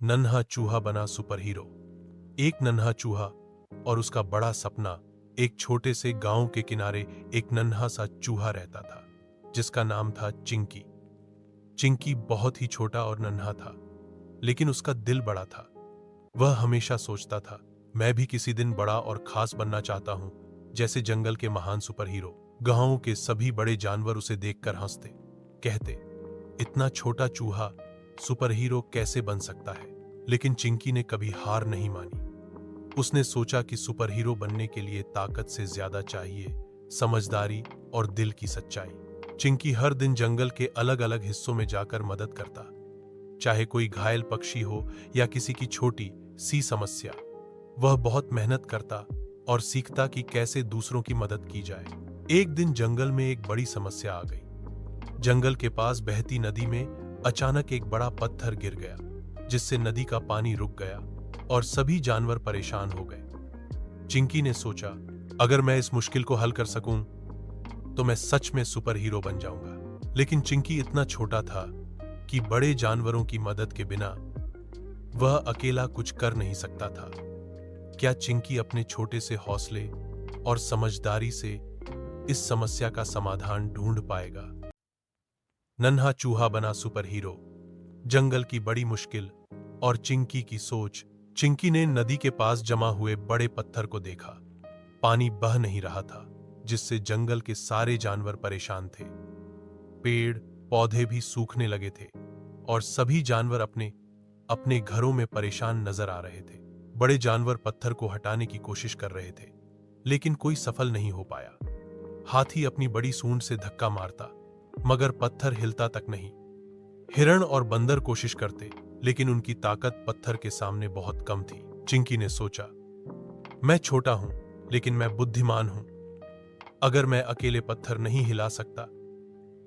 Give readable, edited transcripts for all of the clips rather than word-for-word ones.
नन्हा चूहा बना सुपर हीरो। एक नन्हा चूहा और उसका बड़ा सपना। एक छोटे से गांव के किनारे एक नन्हा सा चूहा रहता था जिसका नाम था चिंकी। चिंकी बहुत ही छोटा और नन्हा था, लेकिन उसका दिल बड़ा था। वह हमेशा सोचता था, मैं भी किसी दिन बड़ा और खास बनना चाहता हूं, जैसे जंगल के महान सुपर हीरो। गांव के सभी बड़े जानवर उसे देखकर हंसते, कहते, इतना छोटा चूहा सुपर हीरो कैसे बन सकता है। लेकिन चिंकी ने कभी हार नहीं मानी। उसने सोचा कि सुपर हीरो बनने के लिए ताकत से ज्यादा चाहिए समझदारी और दिल की सच्चाई। चिंकी हर दिन जंगल के अलग अलग हिस्सों में जाकर मदद करता, चाहे कोई घायल पक्षी हो या किसी की छोटी सी समस्या। वह बहुत मेहनत करता और सीखता कि कैसे दूसरों की मदद की जाए। एक दिन जंगल में एक बड़ी समस्या आ गई। जंगल के पास बहती नदी में अचानक एक बड़ा पत्थर गिर गया, जिससे नदी का पानी रुक गया और सभी जानवर परेशान हो गए। चिंकी ने सोचा, अगर मैं इस मुश्किल को हल कर सकूं, तो मैं सच में सुपर हीरो बन जाऊंगा। लेकिन चिंकी इतना छोटा था कि बड़े जानवरों की मदद के बिना वह अकेला कुछ कर नहीं सकता था। क्या चिंकी अपने छोटे से हौसले और समझदारी से इस समस्या का समाधान ढूंढ पाएगा? नन्हा चूहा बना सुपर हीरो। जंगल की बड़ी मुश्किल और चिंकी की सोच। चिंकी ने नदी के पास जमा हुए बड़े पत्थर को देखा। पानी बह नहीं रहा था, जिससे जंगल के सारे जानवर परेशान थे। पेड़ पौधे भी सूखने लगे थे और सभी जानवर अपने अपने घरों में परेशान नजर आ रहे थे। बड़े जानवर पत्थर को हटाने की कोशिश कर रहे थे, लेकिन कोई सफल नहीं हो पाया। हाथी अपनी बड़ी सूंड से धक्का मारता, मगर पत्थर हिलता तक नहीं। हिरण और बंदर कोशिश करते, लेकिन उनकी ताकत पत्थर के सामने बहुत कम थी। चिंकी ने सोचा, मैं छोटा हूं, लेकिन मैं बुद्धिमान हूं। अगर मैं अकेले पत्थर नहीं हिला सकता,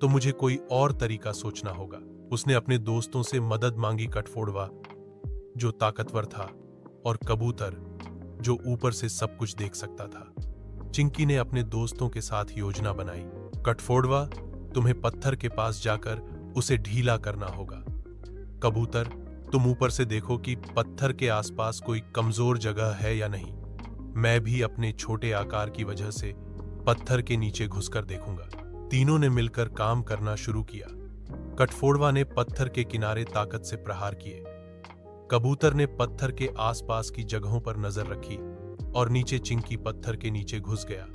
तो मुझे कोई और तरीका सोचना होगा। उसने अपने दोस्तों से मदद मांगी। कठफोड़वा, जो ताकतवर था, और कबूतर, जो ऊपर से सब कुछ देख सकता था। चिंकी ने अपने दोस्तों के साथ योजना बनाई। कठफोड़वा, तुम्हें पत्थर के पास जाकर उसे ढीला करना होगा। कबूतर, तुम ऊपर से देखो कि पत्थर के आसपास कोई कमजोर जगह है या नहीं। मैं भी अपने छोटे आकार की वजह से पत्थर के नीचे घुसकर देखूंगा। तीनों ने मिलकर काम करना शुरू किया। कठफोड़वा ने पत्थर के किनारे ताकत से प्रहार किए। कबूतर ने पत्थर के आसपास की जगहों पर नजर रखी और नीचे चिंकी पत्थर के नीचे घुस गया।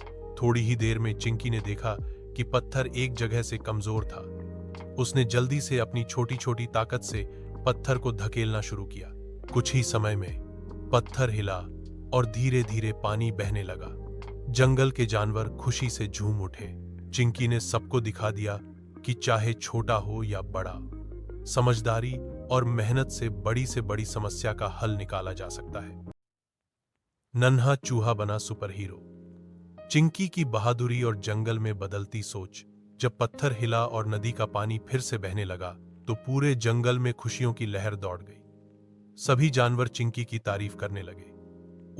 थोड़ी ही देर में चिंकी ने देखा कि पत्थर एक जगह से कमजोर था। उसने जल्दी से अपनी छोटी छोटी ताकत से पत्थर को धकेलना शुरू किया। कुछ ही समय में पत्थर हिला और धीरे धीरे पानी बहने लगा। जंगल के जानवर खुशी से झूम उठे। चिंकी ने सबको दिखा दिया कि चाहे छोटा हो या बड़ा, समझदारी और मेहनत से बड़ी समस्या का हल निकाला जा सकता है। नन्हा चूहा बना सुपर हीरो। चिंकी की बहादुरी और जंगल में बदलती सोच। जब पत्थर हिला और नदी का पानी फिर से बहने लगा, तो पूरे जंगल में खुशियों की लहर दौड़ गई। सभी जानवर चिंकी की तारीफ करने लगे।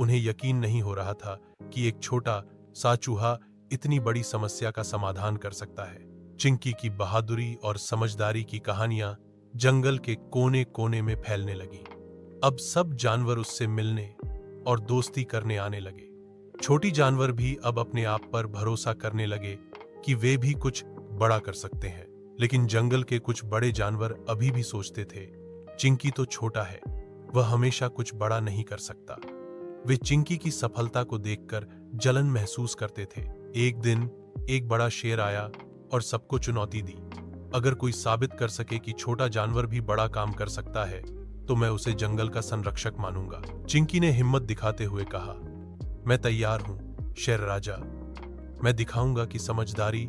उन्हें यकीन नहीं हो रहा था कि एक छोटा सा चूहा इतनी बड़ी समस्या का समाधान कर सकता है। चिंकी की बहादुरी और समझदारी की कहानियां जंगल के कोने कोने में फैलने लगीं। अब सब जानवर उससे मिलने और दोस्ती करने आने लगे। छोटी जानवर भी अब अपने आप पर भरोसा करने लगे कि वे भी कुछ बड़ा कर सकते हैं। लेकिन जंगल के कुछ बड़े जानवर अभी भी सोचते थे, चिंकी तो छोटा है, वह हमेशा कुछ बड़ा नहीं कर सकता। वे चिंकी की सफलता को देखकर जलन महसूस करते थे। एक दिन एक बड़ा शेर आया और सबको चुनौती दी, अगर कोई साबित कर सके कि छोटा जानवर भी बड़ा काम कर सकता है, तो मैं उसे जंगल का संरक्षक मानूंगा। चिंकी ने हिम्मत दिखाते हुए कहा, मैं तैयार हूं शेर राजा। मैं दिखाऊंगा कि समझदारी,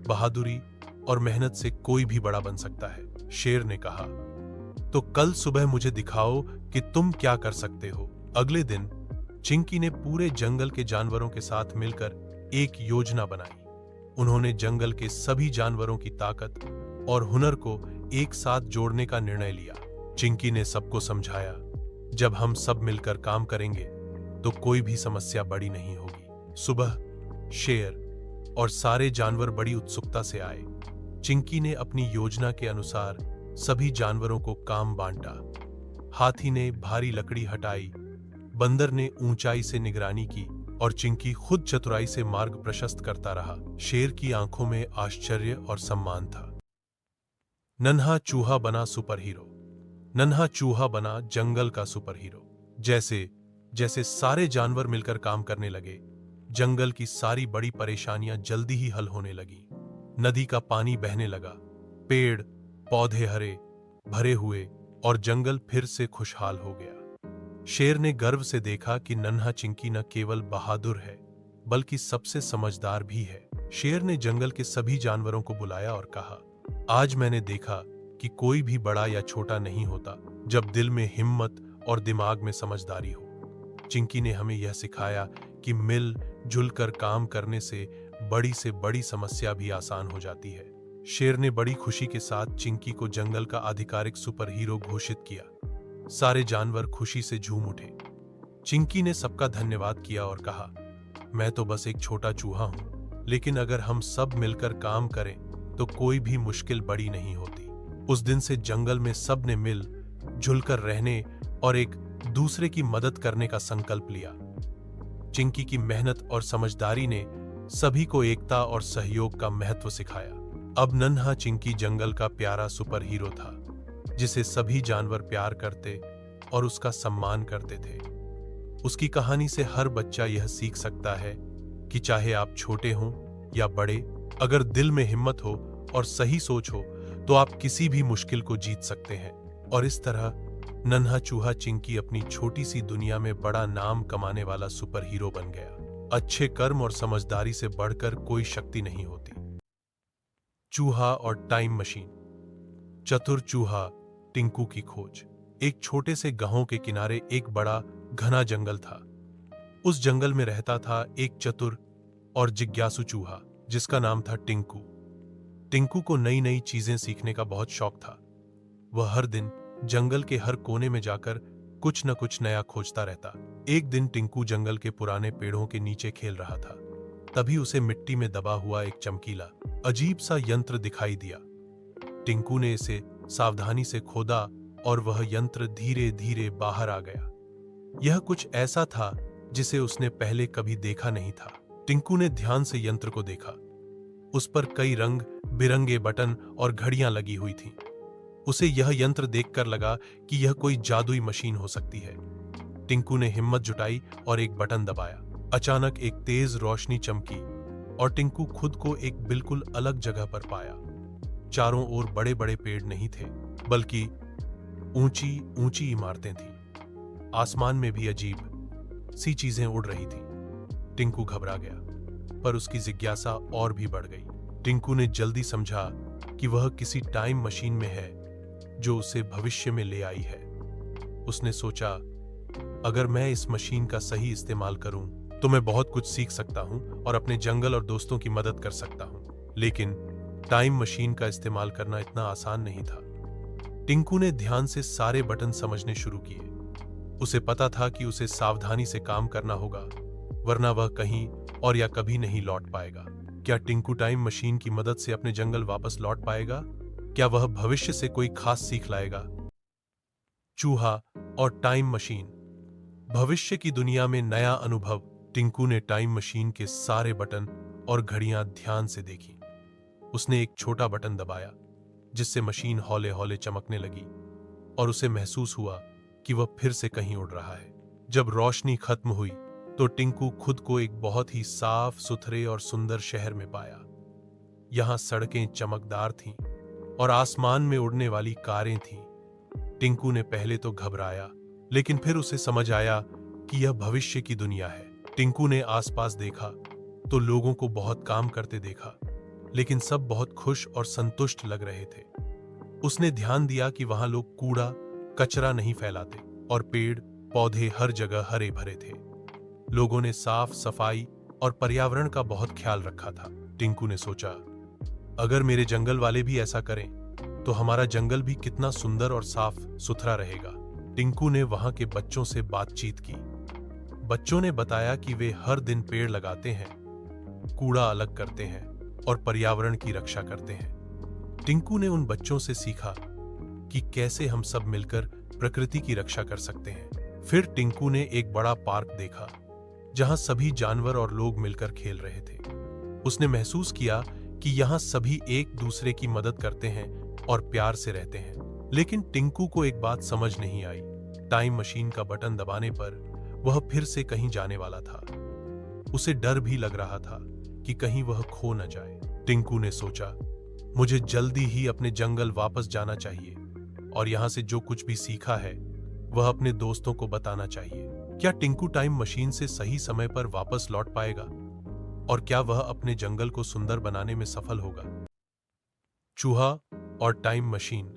बहादुरी और मेहनत से कोई भी बड़ा बन सकता है। शेर ने कहा, तो कल सुबह मुझे दिखाओ कि तुम क्या कर सकते हो। अगले दिन चिंकी ने पूरे जंगल के जानवरों के साथ मिलकर एक योजना बनाई। उन्होंने जंगल के सभी जानवरों की ताकत और हुनर को एक साथ जोड़ने का निर्णय लिया। चिंकी ने सबको समझाया, जब हम सब मिलकर काम करेंगे तो कोई भी समस्या बड़ी नहीं होगी। सुबह शेर और सारे जानवर बड़ी उत्सुकता से आए। चिंकी ने अपनी योजना के अनुसार सभी जानवरों को काम बांटा। हाथी ने भारी लकड़ी हटाई, बंदर ने ऊंचाई से निगरानी की और चिंकी खुद चतुराई से मार्ग प्रशस्त करता रहा। शेर की आंखों में आश्चर्य और सम्मान था। नन्हा चूहा बना सुपर हीरो। नन्हा चूहा बना जंगल का सुपर हीरो। जैसे जैसे सारे जानवर मिलकर काम करने लगे, जंगल की सारी बड़ी परेशानियां जल्दी ही हल होने लगी। नदी का पानी बहने लगा, पेड़ पौधे हरे भरे हुए और जंगल फिर से खुशहाल हो गया। शेर ने गर्व से देखा कि नन्हा चिंकी न केवल बहादुर है बल्कि सबसे समझदार भी है। शेर ने जंगल के सभी जानवरों को बुलाया और कहा, आज मैंने देखा कि कोई भी बड़ा या छोटा नहीं होता जब दिल में हिम्मत और दिमाग में समझदारी हो। चिंकी ने हमें यह सिखाया कि मिल जुलकर काम करने से बड़ी समस्या भी आसान हो जाती है। शेर ने बड़ी खुशी के साथ चिंकी को जंगल का आधिकारिक सुपर हीरो घोषित किया। सारे जानवर खुशी से झूम उठे। चिंकी ने सबका धन्यवाद किया और कहा, मैं तो बस एक छोटा चूहा हूं, लेकिन अगर हम सब मिलकर काम करें तो कोई भी मुश्किल बड़ी नहीं होती। उस दिन से जंगल में सब ने मिल जुलकर रहने और एक दूसरे की मदद करने का संकल्प लिया। चिंकी की मेहनत और समझदारी ने सभी को एकता और सहयोग का महत्व सिखाया। अब नन्हा चिंकी जंगल का प्यारा सुपर हीरो था, जिसे सभी जानवर प्यार करते और उसका सम्मान करते थे। उसकी कहानी से हर बच्चा यह सीख सकता है कि चाहे आप छोटे हों या बड़े, अगर दिल में हिम्मत हो और सही सोच हो तो आप किसी भी मुश्किल को जीत सकते हैं। और इस तरह नन्हा चूहा चिंकी अपनी छोटी सी दुनिया में बड़ा नाम कमाने वाला सुपर हीरो बन गया। अच्छे कर्म और समझदारी से बढ़कर कोई शक्ति नहीं होती। चूहा और टाइम मशीन। चतुर चूहा टिंकू की खोज। एक छोटे से गांव के किनारे एक बड़ा घना जंगल था। उस जंगल में रहता था एक चतुर और जिज्ञासु चूहा जिसका नाम था टिंकू। टिंकू को नई नई चीजें सीखने का बहुत शौक था। वह हर दिन जंगल के हर कोने में जाकर कुछ न कुछ नया खोजता रहता। एक दिन टिंकू जंगल के पुराने पेड़ों के नीचे खेल रहा था। तभी उसे मिट्टी में दबा हुआ एक चमकीला अजीब सा यंत्र दिखाई दिया। टिंकू ने इसे सावधानी से खोदा और वह यंत्र धीरे धीरे बाहर आ गया। यह कुछ ऐसा था जिसे उसने पहले कभी देखा नहीं था। टिंकू ने ध्यान से यंत्र को देखा। उस पर कई रंग बिरंगे बटन और घड़ियां लगी हुई थीं। उसे यह यंत्र देखकर लगा कि यह कोई जादुई मशीन हो सकती है। टिंकू ने हिम्मत जुटाई और एक बटन दबाया। अचानक एक तेज रोशनी चमकी और टिंकू खुद को एक बिल्कुल अलग जगह पर पाया। चारों ओर बड़े बड़े पेड़ नहीं थे, बल्कि ऊंची ऊंची इमारतें थीं। आसमान में भी अजीब सी चीजें उड़ रही थीं। टिंकू घबरा गया, पर उसकी जिज्ञासा और भी बढ़ गई। टिंकू ने जल्दी समझा कि वह किसी टाइम मशीन में है जो उसे भविष्य में ले आई है। उसने सोचा, अगर मैं इस मशीन का सही इस्तेमाल करूं तो मैं बहुत कुछ सीख सकता हूं और अपने जंगल और दोस्तों की मदद कर सकता हूं। लेकिन टाइम मशीन का इस्तेमाल करना इतना आसान नहीं था। टिंकू ने ध्यान से सारे बटन समझने शुरू किए। उसे पता था कि उसे सावधानी से काम करना होगा, वरना वह कहीं और या कभी नहीं लौट पाएगा। क्या टिंकू टाइम मशीन की मदद से अपने जंगल वापस लौट पाएगा? क्या वह भविष्य से कोई खास सीख लाएगा? चूहा और टाइम मशीन। भविष्य की दुनिया में नया अनुभव। टिंकू ने टाइम मशीन के सारे बटन और घड़ियां ध्यान से देखी। उसने एक छोटा बटन दबाया, जिससे मशीन हौले हौले चमकने लगी और उसे महसूस हुआ कि वह फिर से कहीं उड़ रहा है। जब रोशनी खत्म हुई तो टिंकू खुद को एक बहुत ही साफ सुथरे और सुंदर शहर में पाया। यहां सड़कें चमकदार थीं और आसमान में उड़ने वाली कारें थीं। टिंकू ने पहले तो घबराया, लेकिन फिर उसे समझ आया कि यह भविष्य की दुनिया है। टिंकू ने आसपास देखा तो लोगों को बहुत काम करते देखा, लेकिन सब बहुत खुश और संतुष्ट लग रहे थे। उसने ध्यान दिया कि वहां लोग कूड़ा कचरा नहीं फैलाते और पेड़ पौधे हर जगह हरे भरे थे। लोगों ने साफ सफाई और पर्यावरण का बहुत ख्याल रखा था। टिंकू ने सोचा, अगर मेरे जंगल वाले भी ऐसा करें तो हमारा जंगल भी कितना सुंदर और साफ सुथरा रहेगा। टिंकू ने वहां के बच्चों से बातचीत की। बच्चों ने बताया कि वे हर दिन पेड़ लगाते हैं, कूड़ा अलग करते हैं और पर्यावरण की रक्षा करते हैं। टिंकू ने उन बच्चों से सीखा कि कैसे हम सब मिलकर प्रकृति की रक्षा कर सकते हैं। फिर टिंकू ने एक बड़ा पार्क देखा जहां सभी जानवर और लोग मिलकर खेल रहे थे। उसने महसूस किया कि यहाँ सभी एक दूसरे की मदद करते हैं और प्यार से रहते हैं। लेकिन टिंकू को एक बात समझ नहीं आई। टाइम मशीन का बटन दबाने पर वह फिर से कहीं जाने वाला था। उसे डर भी लग रहा था कि कहीं वह खो न जाए। टिंकू ने सोचा, मुझे जल्दी ही अपने जंगल वापस जाना चाहिए और यहाँ से जो कुछ भी सीखा है वह अपने दोस्तों को बताना चाहिए। क्या टिंकू टाइम मशीन से सही समय पर वापस लौट पाएगा और क्या वह अपने जंगल को सुंदर बनाने में सफल होगा? चूहा और टाइम मशीन।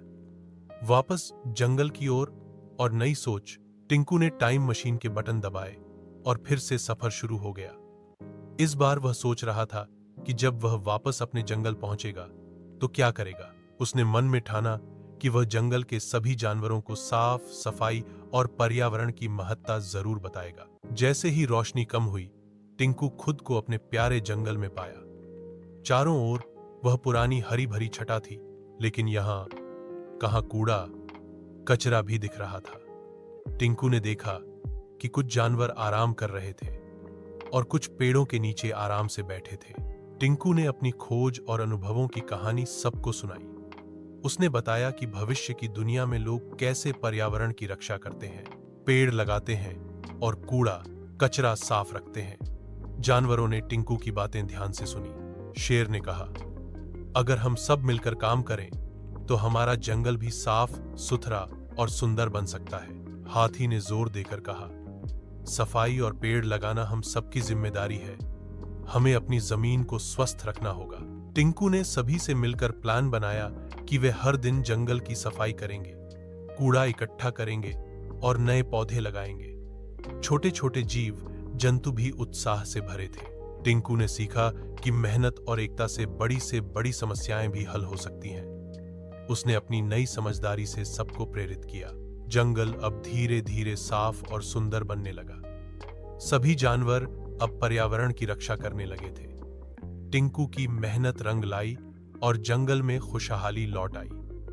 वापस जंगल की ओर और नई सोच। टिंकू ने टाइम मशीन के बटन दबाए और फिर से सफर शुरू हो गया। इस बार वह सोच रहा था कि जब वह वापस अपने जंगल पहुंचेगा तो क्या करेगा। उसने मन में ठाना कि वह जंगल के सभी जानवरों को साफ सफाई और पर्यावरण की महत्ता जरूर बताएगा। जैसे ही रोशनी कम हुई, टिंकू खुद को अपने प्यारे जंगल में पाया। चारों ओर वह पुरानी हरी भरी छटा थी, लेकिन यहाँ कहाँ कूड़ा कचरा भी दिख रहा था। टिंकू ने देखा कि कुछ जानवर आराम कर रहे थे और कुछ पेड़ों के नीचे आराम से बैठे थे। टिंकू ने अपनी खोज और अनुभवों की कहानी सबको सुनाई। उसने बताया कि भविष्य की दुनिया में लोग कैसे पर्यावरण की रक्षा करते हैं, पेड़ लगाते हैं और कूड़ा कचरा साफ रखते हैं। जानवरों ने टिंकू की बातें ध्यान से सुनी। शेर ने कहा, अगर हम सब मिलकर काम करें तो हमारा जंगल भी साफ सुथरा और सुंदर बन सकता है। हाथी ने जोर देकर कहा, सफाई और पेड़ लगाना हम सबकी जिम्मेदारी है। हमें अपनी जमीन को स्वस्थ रखना होगा। टिंकू ने सभी से मिलकर प्लान बनाया कि वे हर दिन जंगल की सफाई करेंगे, कूड़ा इकट्ठा करेंगे और नए पौधे लगाएंगे। छोटे छोटे जीव जंतु भी उत्साह से भरे थे। टिंकू ने सीखा कि मेहनत और एकता से बड़ी समस्याएं भी हल हो सकती हैं। उसने अपनी नई समझदारी से सबको प्रेरित किया। जंगल अब धीरे धीरे साफ और सुंदर बनने लगा। सभी जानवर अब पर्यावरण की रक्षा करने लगे थे। टिंकू की मेहनत रंग लाई और जंगल में खुशहाली लौट आई।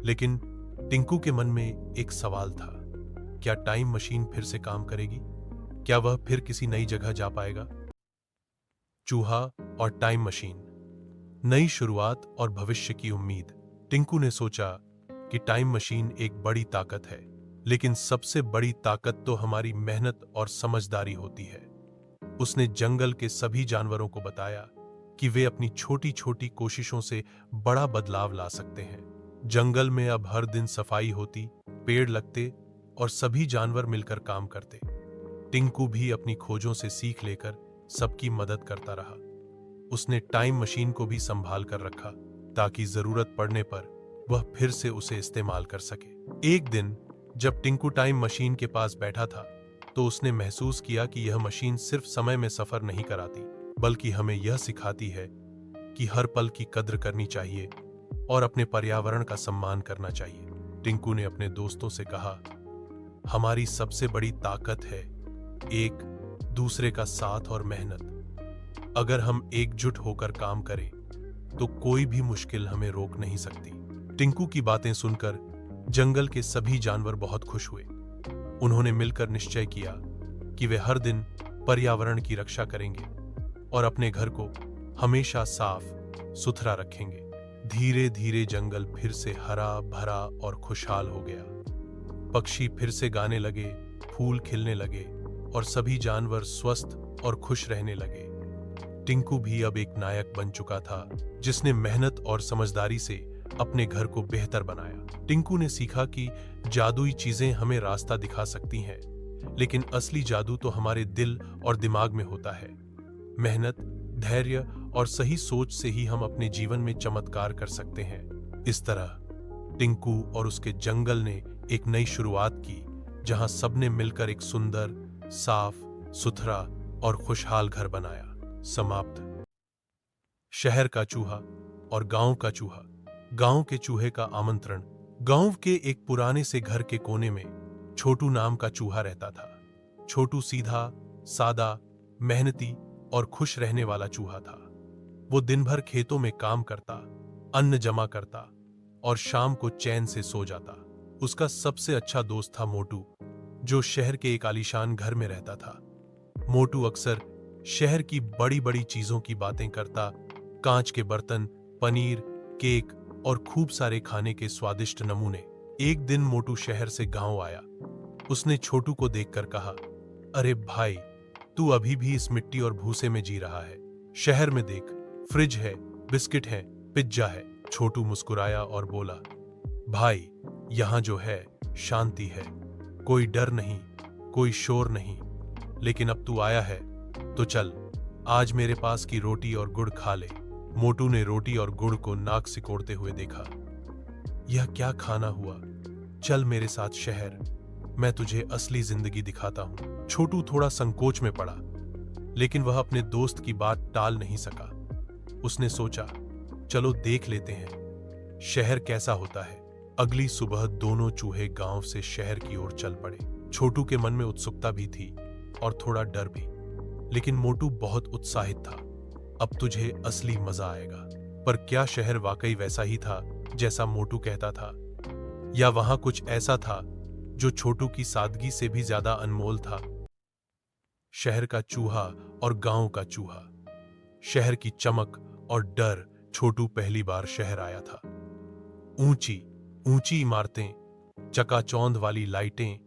लेकिन टिंकू के मन में एक सवाल था, क्या टाइम मशीन फिर से काम करेगी? क्या वह फिर किसी नई जगह जा पाएगा? चूहा और टाइम मशीन। नई शुरुआत और भविष्य की उम्मीद। टिंकू ने सोचा कि टाइम मशीन एक बड़ी ताकत है, लेकिन सबसे बड़ी ताकत तो हमारी मेहनत और समझदारी होती है। उसने जंगल के सभी जानवरों को बताया कि वे अपनी छोटी छोटी कोशिशों से बड़ा बदलाव ला सकते हैं। जंगल में अब हर दिन सफाई होती, पेड़ लगते और सभी जानवर मिलकर काम करते। टिंकू भी अपनी खोजों से सीख लेकर सबकी मदद करता रहा। उसने टाइम मशीन को भी संभाल कर रखा ताकि जरूरत पड़ने पर वह फिर से उसे इस्तेमाल कर सके। एक दिन जब टिंकू टाइम मशीन के पास बैठा था तो उसने महसूस किया कि यह मशीन सिर्फ समय में सफर नहीं कराती, बल्कि हमें यह सिखाती है कि हर पल की कद्र करनी चाहिए और अपने पर्यावरण का सम्मान करना चाहिए। टिंकू ने अपने दोस्तों से कहा, हमारी सबसे बड़ी ताकत है एक दूसरे का साथ और मेहनत। अगर हम एकजुट होकर काम करें तो कोई भी मुश्किल हमें रोक नहीं सकती। टिंकू की बातें सुनकर जंगल के सभी जानवर बहुत खुश हुए। उन्होंने मिलकर निश्चय किया कि वे हर दिन पर्यावरण की रक्षा करेंगे और अपने घर को हमेशा साफ सुथरा रखेंगे। धीरे धीरे जंगल फिर से हरा भरा और खुशहाल हो गया। पक्षी फिर से गाने लगे, फूल खिलने लगे और सभी जानवर स्वस्थ और खुश रहने लगे। टिंकू भी अब एक नायक बन चुका था, जिसने मेहनत और समझदारी से अपने घर को बेहतर बनाया। टिंकू ने सीखा कि जादुई चीजें हमें रास्ता दिखा सकती हैं, लेकिन असली जादू तो हमारे दिल और दिमाग में होता है। मेहनत, धैर्य और सही सोच से ही हम अपने जीवन में चमत्कार कर सकते हैं। इस तरह टिंकू और उसके जंगल ने एक नई शुरुआत की, जहां सबने मिलकर एक सुंदर, साफ सुथरा और खुशहाल घर बनाया। समाप्त। शहर का चूहा और गांव का चूहा। गांव के चूहे का आमंत्रण। गांव के एक पुराने से घर के कोने में छोटू नाम का चूहा रहता था। छोटू सीधा, सादा, मेहनती और खुश रहने वाला चूहा था। वो दिन भर खेतों में काम करता, अन्न जमा करता और शाम को चैन से सो जाता। उसका सबसे अच्छा दोस्त था मोटू, जो शहर के एक आलीशान घर में रहता था। मोटू अक्सर शहर की बड़ी बड़ी चीजों की बातें करता, कांच के बर्तन, पनीर, केक और खूब सारे खाने के स्वादिष्ट नमूने। एक दिन मोटू शहर से गांव आया। उसने छोटू को देखकर कहा, अरे भाई, तू अभी भी इस मिट्टी और भूसे में जी रहा है। शहर में देख, फ्रिज है, बिस्किट है, पिज्जा है। छोटू मुस्कुराया और बोला, भाई, यहां जो है शांति है, कोई डर नहीं, कोई शोर नहीं। लेकिन अब तू आया है तो चल, आज मेरे पास की रोटी और गुड़ खा ले। मोटू ने रोटी और गुड़ को नाक सिकोड़ते हुए देखा। यह क्या खाना हुआ? चल मेरे साथ शहर, मैं तुझे असली जिंदगी दिखाता हूं। छोटू थोड़ा संकोच में पड़ा, लेकिन वह अपने दोस्त की बात टाल नहीं सका। उसने सोचा, चलो देख लेते हैं शहर कैसा होता है। अगली सुबह दोनों चूहे गांव से शहर की ओर चल पड़े। छोटू के मन में उत्सुकता भी थी और थोड़ा डर भी, लेकिन मोटू बहुत उत्साहित था। अब तुझे असली मजा आएगा। पर क्या शहर वाकई वैसा ही था जैसा मोटू कहता था, या वहां कुछ ऐसा था जो छोटू की सादगी से भी ज्यादा अनमोल था? शहर का चूहा और गांव का चूहा। शहर की चमक और डर। छोटू पहली बार शहर आया था। ऊंची ऊंची इमारतें, चकाचौंध वाली लाइटें,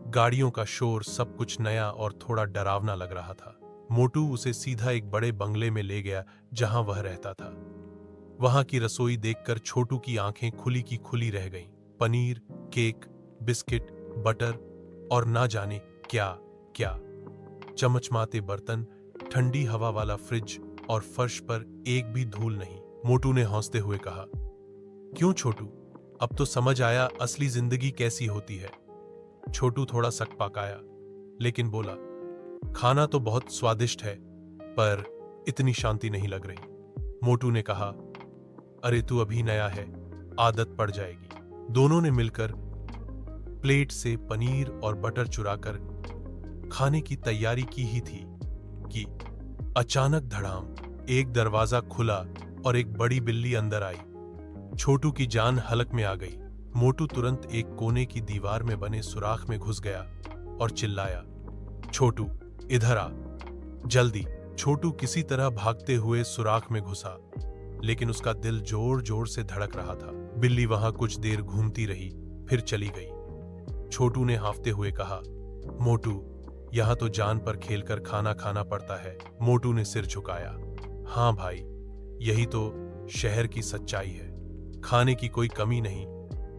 गाड़ियों का शोर, सब कुछ नया और थोड़ा डरावना लग रहा था। मोटू उसे सीधा एक बड़े बंगले में ले गया जहां वह रहता था। वहां की रसोई देखकर छोटू की आंखें खुली की खुली रह गईं। पनीर, केक, बिस्किट, बटर और ना जाने क्या क्या। चमचमाते बर्तन, ठंडी हवा वाला फ्रिज और फर्श पर एक भी धूल नहीं। मोटू ने हंसते हुए कहा, क्यों छोटू, अब तो समझ आया असली जिंदगी कैसी होती है। छोटू थोड़ा सकपकाया, लेकिन बोला, खाना तो बहुत स्वादिष्ट है, पर इतनी शांति नहीं लग रही। मोटू ने कहा, अरे तू अभी नया है, आदत पड़ जाएगी। दोनों ने मिलकर प्लेट से पनीर और बटर चुराकर खाने की तैयारी की ही थी कि अचानक धड़ाम, एक दरवाजा खुला और एक बड़ी बिल्ली अंदर आई। छोटू की जान हलक में आ गई। मोटू तुरंत एक कोने की दीवार में बने सुराख में घुस गया और चिल्लाया, छोटू इधर आ, जल्दी। छोटू किसी तरह भागते हुए सुराख में घुसा, लेकिन उसका दिल जोर जोर से धड़क रहा था। बिल्ली वहां कुछ देर घूमती रही, फिर चली गई। छोटू ने हांफते हुए कहा, मोटू, यहां तो जान पर खेलकर खाना खाना पड़ता है। मोटू ने सिर झुकाया, हां भाई, यही तो शहर की सच्चाई है। खाने की कोई कमी नहीं,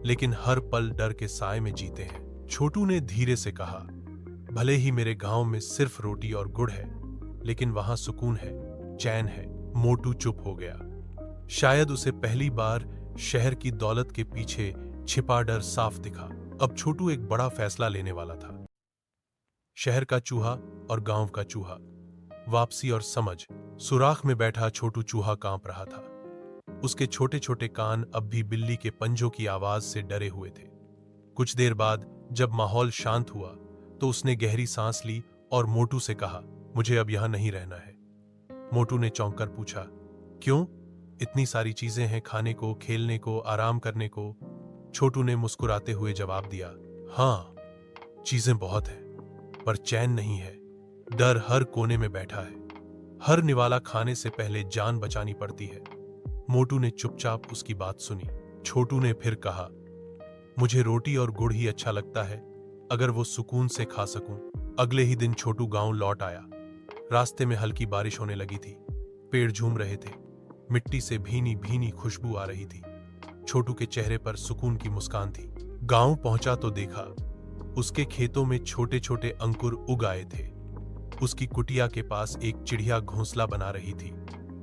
लेकिन हर पल डर के साए में जीते हैं। छोटू ने धीरे से कहा, भले ही मेरे गांव में सिर्फ रोटी और गुड़ है, लेकिन वहां सुकून है, चैन है। मोटू चुप हो गया। शायद उसे पहली बार शहर की दौलत के पीछे छिपा डर साफ दिखा। अब छोटू एक बड़ा फैसला लेने वाला था। शहर का चूहा और गांव का चूहा, वापसी और समझ। सुराख में बैठा छोटू चूहा कांप रहा था। उसके छोटे छोटे कान अब भी बिल्ली के पंजों की आवाज से डरे हुए थे। कुछ देर बाद जब माहौल शांत हुआ तो उसने गहरी सांस ली और मोटू से कहा, मुझे अब यहां नहीं रहना है। मोटू ने चौंक कर पूछा, क्यों? इतनी सारी चीजें हैं, खाने को, खेलने को, आराम करने को। छोटू ने मुस्कुराते हुए जवाब दिया, हाँ, चीजें बहुत हैं, पर चैन नहीं है। डर हर कोने में बैठा है। हर निवाला खाने से पहले जान बचानी पड़ती है। मोटू ने चुपचाप उसकी बात सुनी। छोटू ने फिर कहा, मुझे रोटी और गुड़ ही अच्छा लगता है, अगर वो सुकून से खा सकूं। अगले ही दिन छोटू गांव लौट आया। रास्ते में हल्की बारिश होने लगी थी। पेड़ झूम रहे थे। मिट्टी से भीनी भीनी खुशबू आ रही थी। छोटू के चेहरे पर सुकून की मुस्कान थी। गांव पहुंचा तो देखा, उसके खेतों में छोटे छोटे अंकुर उग आए थे। उसकी कुटिया के पास एक चिड़िया घोंसला बना रही थी।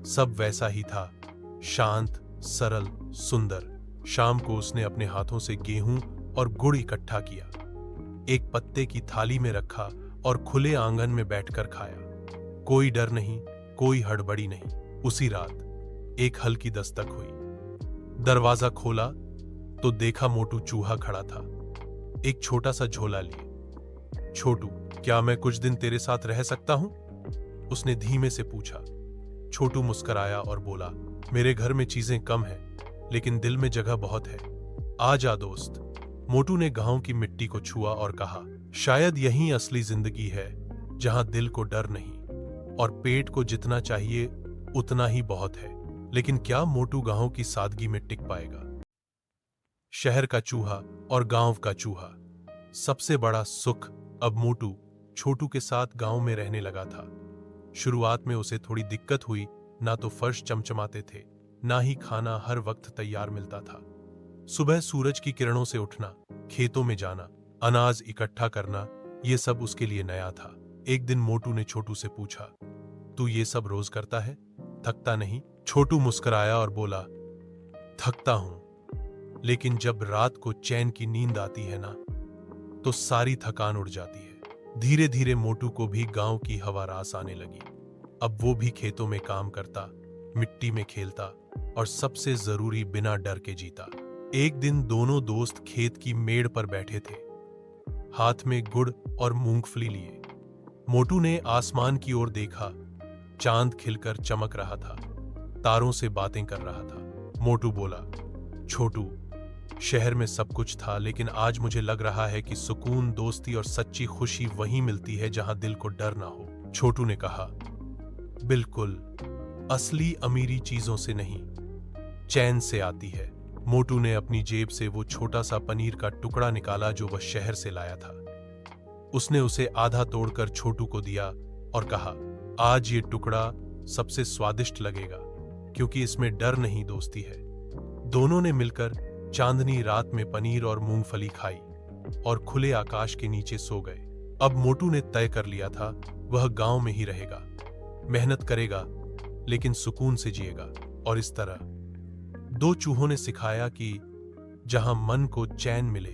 सब वैसा ही था, शांत, सरल, सुंदर। शाम को उसने अपने हाथों से गेहूं और गुड़ इकट्ठा किया, एक पत्ते की थाली में रखा और खुले आंगन में बैठकर खाया। कोई डर नहीं, कोई हड़बड़ी नहीं। उसी रात एक हल्की दस्तक हुई। दरवाजा खोला तो देखा मोटू चूहा खड़ा था, एक छोटा सा झोला लिए। छोटू, क्या मैं कुछ दिन तेरे साथ रह सकता हूं? उसने धीमे से पूछा। छोटू मुस्कुराया और बोला, मेरे घर में चीजें कम हैं, लेकिन दिल में जगह बहुत है। आ जा दोस्त, मोटू ने गांव की मिट्टी को छुआ और कहा, शायद यही असली जिंदगी है, जहां दिल को डर नहीं और पेट को जितना चाहिए उतना ही बहुत है। लेकिन क्या मोटू गांव की सादगी में टिक पाएगा? शहर का चूहा और गांव का चूहा। सबसे बड़ा सुख। अब मोटू छोटू के साथ गांव में रहने लगा था। शुरुआत में उसे थोड़ी दिक्कत हुई, ना तो फर्श चमचमाते थे, ना ही खाना हर वक्त तैयार मिलता था। सुबह सूरज की किरणों से उठना, खेतों में जाना, अनाज इकट्ठा करना, ये सब उसके लिए नया था। एक दिन मोटू ने छोटू से पूछा, तू ये सब रोज करता है, थकता नहीं? छोटू मुस्कुराया और बोला, थकता हूं, लेकिन जब रात को चैन की नींद आती है ना, तो सारी थकान उड़ जाती है। धीरे धीरे मोटू को भी गांव की हवा रास आने लगी। अब वो भी खेतों में काम करता, मिट्टी में खेलता और सबसे जरूरी बिना डर के जीता। एक दिन दोनों दोस्त खेत की मेड़ पर बैठे थे, हाथ में गुड़ और मूंगफली लिए। मोटू ने आसमान की ओर देखा। चांद खिलकर चमक रहा था, तारों से बातें कर रहा था। मोटू बोला, छोटू, शहर में सब कुछ था, लेकिन आज मुझे लग रहा है कि सुकून, दोस्ती और सच्ची खुशी वहीं मिलती है जहां दिल को डर ना हो। छोटू ने कहा, बिल्कुल, असली अमीरी चीजों से नहीं, चैन से आती है। मोटू ने अपनी जेब से वो छोटा सा पनीर का टुकड़ा निकाला जो वह शहर से लाया था। उसने उसे आधा तोड़कर छोटू को दिया और कहा, आज ये टुकड़ा सबसे स्वादिष्ट लगेगा, क्योंकि इसमें डर नहीं, दोस्ती है। दोनों ने मिलकर चांदनी रात में पनीर और मूंगफली खाई और खुले आकाश के नीचे सो गए। अब मोटू ने तय कर लिया था, वह गांव में ही रहेगा, मेहनत करेगा, लेकिन सुकून से जिएगा। और इस तरह दो चूहों ने सिखाया कि जहां मन को चैन मिले,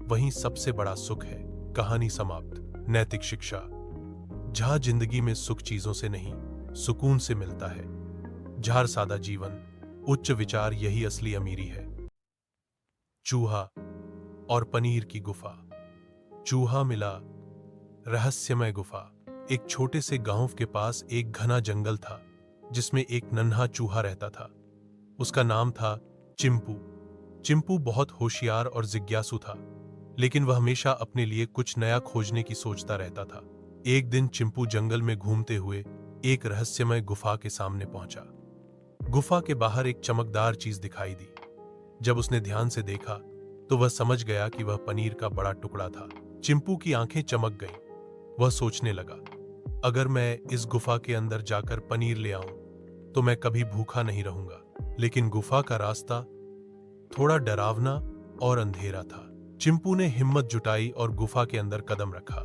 वहीं सबसे बड़ा सुख है। कहानी समाप्त। नैतिक शिक्षा। जहां जिंदगी में सुख चीजों से नहीं, सुकून से मिलता है। जहां सादा जीवन, उच्च विचार, यही असली अमीरी है। चूहा और पनीर की गुफा। चूहा मिला रहस्यमय गुफा। एक छोटे से गांव के पास एक घना जंगल था, जिसमें एक नन्हा चूहा रहता था। उसका नाम था चिंपू। चिंपू बहुत होशियार और जिज्ञासु था, लेकिन वह हमेशा अपने लिए कुछ नया खोजने की सोचता रहता था। एक दिन चिंपू जंगल में घूमते हुए एक रहस्यमय गुफा के सामने पहुंचा। गुफा के बाहर एक चमकदार चीज दिखाई दी। जब उसने ध्यान से देखा तो वह समझ गया कि वह पनीर का बड़ा टुकड़ा था। चिंपू की आंखें चमक गईं। वह सोचने लगा, अगर मैं इस गुफा के अंदर जाकर पनीर ले आऊं तो मैं कभी भूखा नहीं रहूंगा। लेकिन गुफा का रास्ता थोड़ा डरावना और अंधेरा था। चिंपू ने हिम्मत जुटाई और गुफा के अंदर कदम रखा।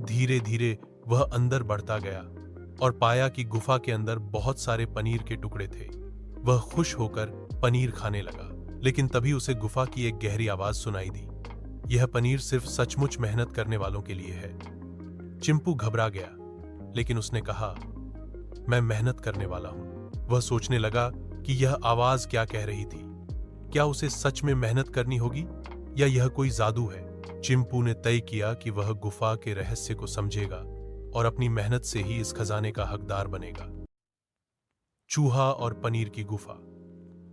धीरे धीरे वह अंदर बढ़ता गया और पाया कि गुफा के अंदर बहुत सारे पनीर के टुकड़े थे। वह खुश होकर पनीर खाने लगा, लेकिन तभी उसे गुफा की एक गहरी आवाज सुनाई दी, यह पनीर सिर्फ सचमुच मेहनत करने वालों के लिए है। चिंपू घबरा गया, लेकिन उसने कहा, मैं मेहनत करने वाला हूं। वह सोचने लगा कि यह आवाज क्या कह रही थी। क्या उसे सच में मेहनत करनी होगी या यह कोई जादू है? चिंपू ने तय किया कि वह गुफा के रहस्य को समझेगा और अपनी मेहनत से ही इस खजाने का हकदार बनेगा। चूहा और पनीर की गुफा।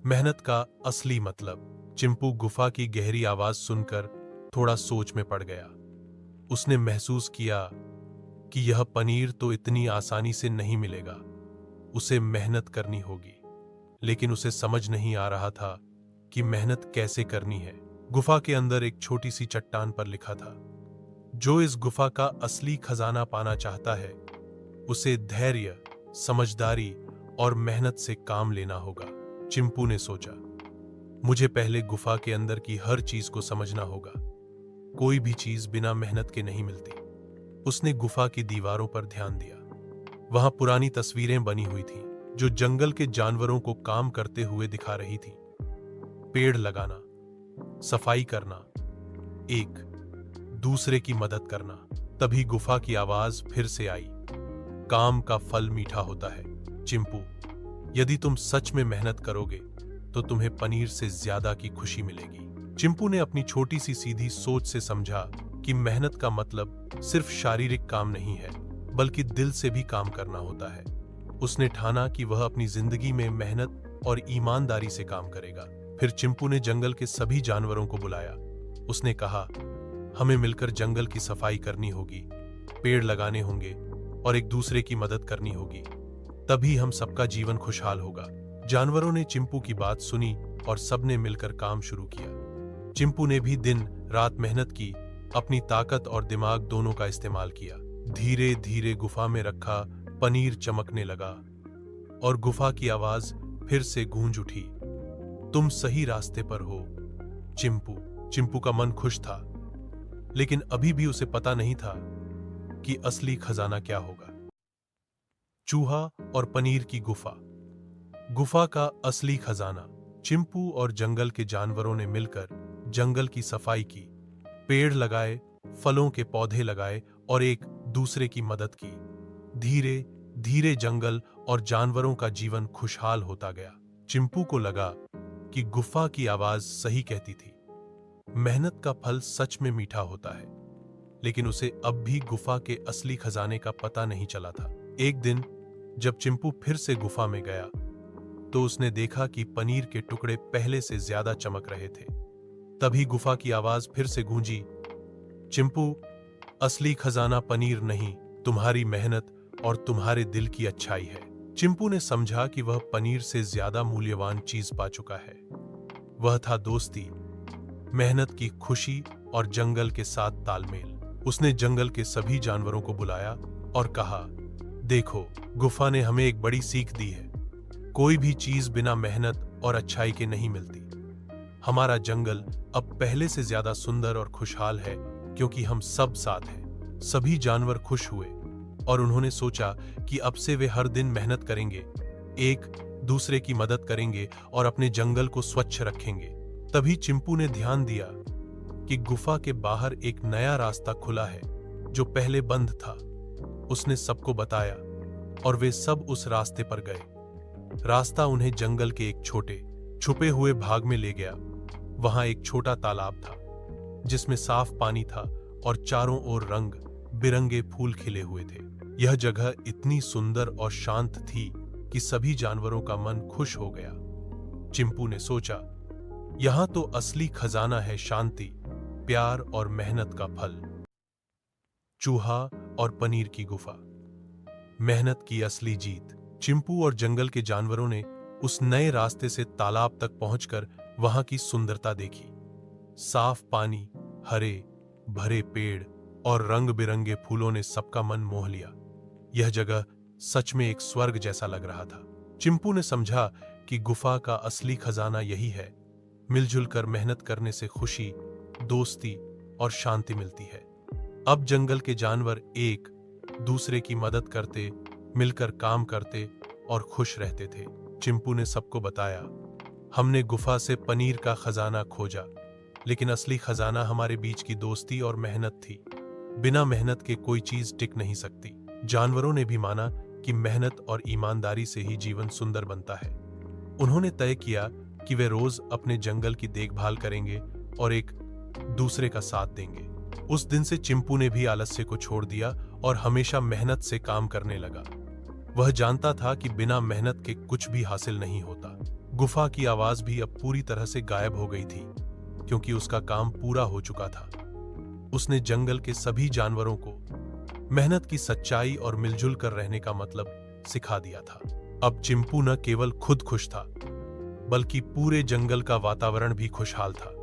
मेहनत का असली मतलब। चिंपू गुफा की गहरी आवाज सुनकर थोड़ा सोच में पड़ गया। उसने महसूस किया कि यह पनीर तो इतनी आसानी से नहीं मिलेगा, उसे मेहनत करनी होगी। लेकिन उसे समझ नहीं आ रहा था कि मेहनत कैसे करनी है। गुफा के अंदर एक छोटी सी चट्टान पर लिखा था, जो इस गुफा का असली खजाना पाना चाहता है, उसे धैर्य, समझदारी और मेहनत से काम लेना होगा। चिंपू ने सोचा, मुझे पहले गुफा के अंदर की हर चीज को समझना होगा। कोई भी चीज बिना मेहनत के नहीं मिलती। उसने गुफा की दीवारों पर ध्यान दिया। वहां पुरानी तस्वीरें बनी हुई थीं, जो जंगल के जानवरों को काम करते हुए दिखा रही थी। पेड़ लगाना, सफाई करना, एक दूसरे की मदद करना। तभी गुफा की आवाज फिर से आई, काम का फल मीठा होता है। चिंपू, यदि तुम सच में मेहनत करोगे तो तुम्हें पनीर से ज्यादा की खुशी मिलेगी। चिंपू ने अपनी छोटी सी सीधी सोच से समझा कि मेहनत का मतलब सिर्फ शारीरिक काम नहीं है, बल्कि दिल से भी काम करना होता है। उसने ठाना कि वह अपनी जिंदगी में मेहनत और ईमानदारी से काम करेगा। फिर चिंपू ने जंगल के सभी जानवरों को बुलाया। उसने कहा, हमें मिलकर जंगल की सफाई करनी होगी, पेड़ लगाने होंगे और एक दूसरे की मदद करनी होगी। तभी हम सबका जीवन खुशहाल होगा। जानवरों ने चिंपू की बात सुनी और सबने मिलकर काम शुरू किया। चिंपू ने भी दिन रात मेहनत की, अपनी ताकत और दिमाग दोनों का इस्तेमाल किया। धीरे धीरे गुफा में रखा पनीर चमकने लगा और गुफा की आवाज फिर से गूंज उठी, तुम सही रास्ते पर हो चिंपू। चिंपू का मन खुश था, लेकिन अभी भी उसे पता नहीं था कि असली खजाना क्या होगा। चूहा और पनीर की गुफा। गुफा का असली खजाना। चिंपू और जंगल के जानवरों ने मिलकर जंगल की सफाई की, पेड़ लगाए, फलों के पौधे लगाए और एक दूसरे की मदद की। धीरे धीरे जंगल और जानवरों का जीवन खुशहाल होता गया। चिंपू को लगा कि गुफा की आवाज सही कहती थी, मेहनत का फल सच में मीठा होता है। लेकिन उसे अब भी गुफा के असली खजाने का पता नहीं चला था। एक दिन जब चिंपू फिर से गुफा में गया तो उसने देखा कि पनीर के टुकड़े पहले से ज्यादा चमक रहे थे। तभी गुफा की आवाज फिर से गूंजी, चिंपू, असली खजाना पनीर नहीं, तुम्हारी मेहनत और तुम्हारे दिल की अच्छाई है। चिंपू ने समझा कि वह पनीर से ज्यादा मूल्यवान चीज पा चुका है। वह था दोस्ती, मेहनत की खुशी और जंगल के साथ तालमेल। उसने जंगल के सभी जानवरों को बुलाया और कहा, देखो, गुफा ने हमें एक बड़ी सीख दी है। कोई भी चीज बिना मेहनत और अच्छाई के नहीं मिलती। हमारा जंगल अब पहले से ज्यादा सुंदर और खुशहाल है क्योंकि हम सब साथ हैं। सभी जानवर खुश हुए और उन्होंने सोचा कि अब से वे हर दिन मेहनत करेंगे, एक दूसरे की मदद करेंगे और अपने जंगल को स्वच्छ रखेंगे। तभी चिंपू ने ध्यान दिया कि गुफा के बाहर एक नया रास्ता खुला है जो पहले बंद था। उसने सबको बताया और वे सब उस रास्ते पर गए। रास्ता उन्हें जंगल के एक छोटे छुपे हुए भाग में ले गया। वहां एक छोटा तालाब था जिसमें साफ पानी था और चारों ओर रंग बिरंगे फूल खिले हुए थे। यह जगह इतनी सुंदर और शांत थी कि सभी जानवरों का मन खुश हो गया। चिंपू ने सोचा, यहां तो असली खजाना है, शांति, प्यार और मेहनत का फल। चूहा और पनीर की गुफा। मेहनत की असली जीत। चिंपू और जंगल के जानवरों ने उस नए रास्ते से तालाब तक पहुंचकर वहां की सुंदरता देखी। साफ पानी, हरे भरे पेड़ और रंग बिरंगे फूलों ने सबका मन मोह लिया। यह जगह सच में एक स्वर्ग जैसा लग रहा था। चिंपू ने समझा कि गुफा का असली खजाना यही है। मिलजुल कर मेहनत करने से खुशी, दोस्ती और शांति मिलती है। अब जंगल के जानवर एक दूसरे की मदद करते, मिलकर काम करते और खुश रहते थे। चिंपू ने सबको बताया, हमने गुफा से पनीर का खजाना खोजा, लेकिन असली खजाना हमारे बीच की दोस्ती और मेहनत थी। बिना मेहनत के कोई चीज टिक नहीं सकती। जानवरों ने भी माना कि मेहनत और ईमानदारी से ही जीवन सुंदर बनता है। उन्होंने तय किया कि वे रोज अपने जंगल की देखभाल करेंगे और एक दूसरे का साथ देंगे। उस दिन से चिंपू ने भी आलस्य को छोड़ दिया और हमेशा मेहनत से काम करने लगा। वह जानता था कि बिना मेहनत के कुछ भी हासिल नहीं होता। गुफा की आवाज भी अब पूरी तरह से गायब हो गई थी क्योंकि उसका काम पूरा हो चुका था। उसने जंगल के सभी जानवरों को मेहनत की सच्चाई और मिलजुल कर रहने का मतलब सिखा दिया था। अब चिंपू न केवल खुद खुश था, बल्कि पूरे जंगल का वातावरण भी खुशहाल था।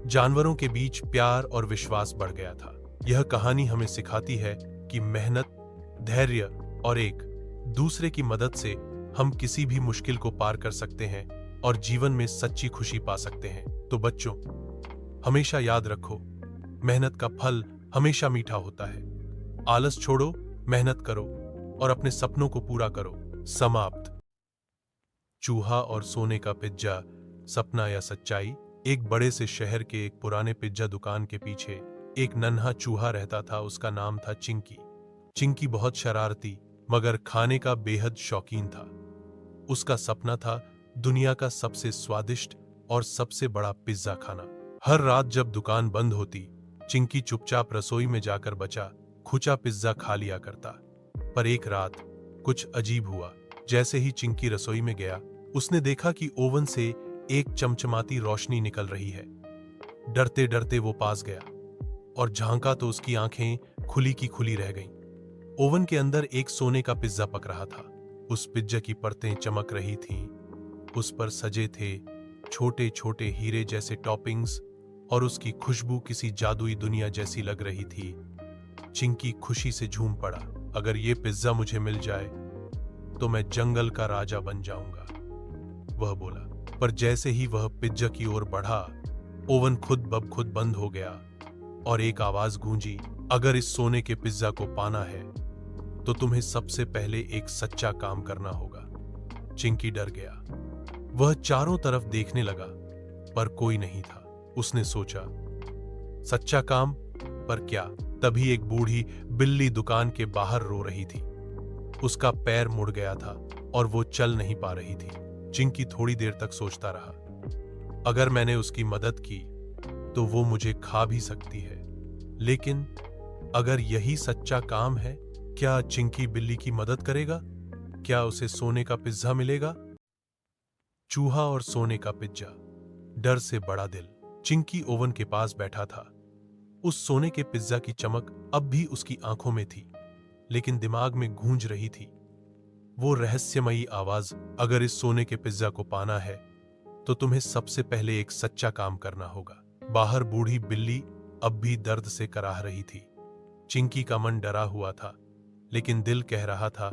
जानवरों के बीच प्यार और विश्वास बढ़ गया था। यह कहानी हमें सिखाती है कि मेहनत, धैर्य और एक दूसरे की मदद से हम किसी भी मुश्किल को पार कर सकते हैं और जीवन में सच्ची खुशी पा सकते हैं। तो बच्चों, हमेशा याद रखो, मेहनत का फल हमेशा मीठा होता है। आलस छोड़ो, मेहनत करो और अपने सपनों को पूरा करो। समाप्त। चूहा और सोने का पिज्जा, सपना या सच्चाई। एक बड़े से शहर के एक पुराने पिज्जा दुकान के पीछे एक नन्हा चूहा रहता था। उसका नाम था चिंकी। चिंकी बहुत शरारती मगर खाने का बेहद शौकीन था। उसका सपना था दुनिया का सबसे स्वादिष्ट और सबसे बड़ा पिज्जा खाना। हर रात जब दुकान बंद होती, चिंकी चुपचाप रसोई में जाकर बचा खुचा पिज्जा खा लिया करता। पर एक रात कुछ अजीब हुआ। जैसे ही चिंकी रसोई में गया, उसने देखा कि ओवन से एक चमचमाती रोशनी निकल रही है। डरते डरते वो पास गया और झांका तो उसकी आंखें खुली की खुली रह गईं। ओवन के अंदर एक सोने का पिज्जा पक रहा था। उस पिज्जा की परतें चमक रही थीं। उस पर सजे थे छोटे छोटे हीरे जैसे टॉपिंग्स और उसकी खुशबू किसी जादुई दुनिया जैसी लग रही थी। चिंकी खुशी से झूम पड़ा। अगर ये पिज्जा मुझे मिल जाए तो मैं जंगल का राजा बन जाऊंगा, वह बोला। पर जैसे ही वह पिज्जा की ओर बढ़ा, ओवन खुद ब खुद बंद हो गया और एक आवाज गूंजी, अगर इस सोने के पिज्जा को पाना है तो तुम्हें सबसे पहले एक सच्चा काम करना होगा। चिंकी डर गया। वह चारों तरफ देखने लगा पर कोई नहीं था। उसने सोचा, सच्चा काम? पर क्या? तभी एक बूढ़ी बिल्ली दुकान के बाहर रो रही थी। उसका पैर मुड़ गया था और वो चल नहीं पा रही थी। चिंकी थोड़ी देर तक सोचता रहा, अगर मैंने उसकी मदद की तो वो मुझे खा भी सकती है, लेकिन अगर यही सच्चा काम है, क्या चिंकी बिल्ली की मदद करेगा? क्या उसे सोने का पिज्जा मिलेगा? चूहा और सोने का पिज्जा। डर से बड़ा दिल। चिंकी ओवन के पास बैठा था। उस सोने के पिज्जा की चमक अब भी उसकी आंखों में थी, लेकिन दिमाग में गूंज रही थी वो रहस्यमयी आवाज, अगर इस सोने के पिज्जा को पाना है तो तुम्हें सबसे पहले एक सच्चा काम करना होगा। बाहर बूढ़ी बिल्ली अब भी दर्द से कराह रही थी। चिंकी का मन डरा हुआ था, लेकिन दिल कह रहा था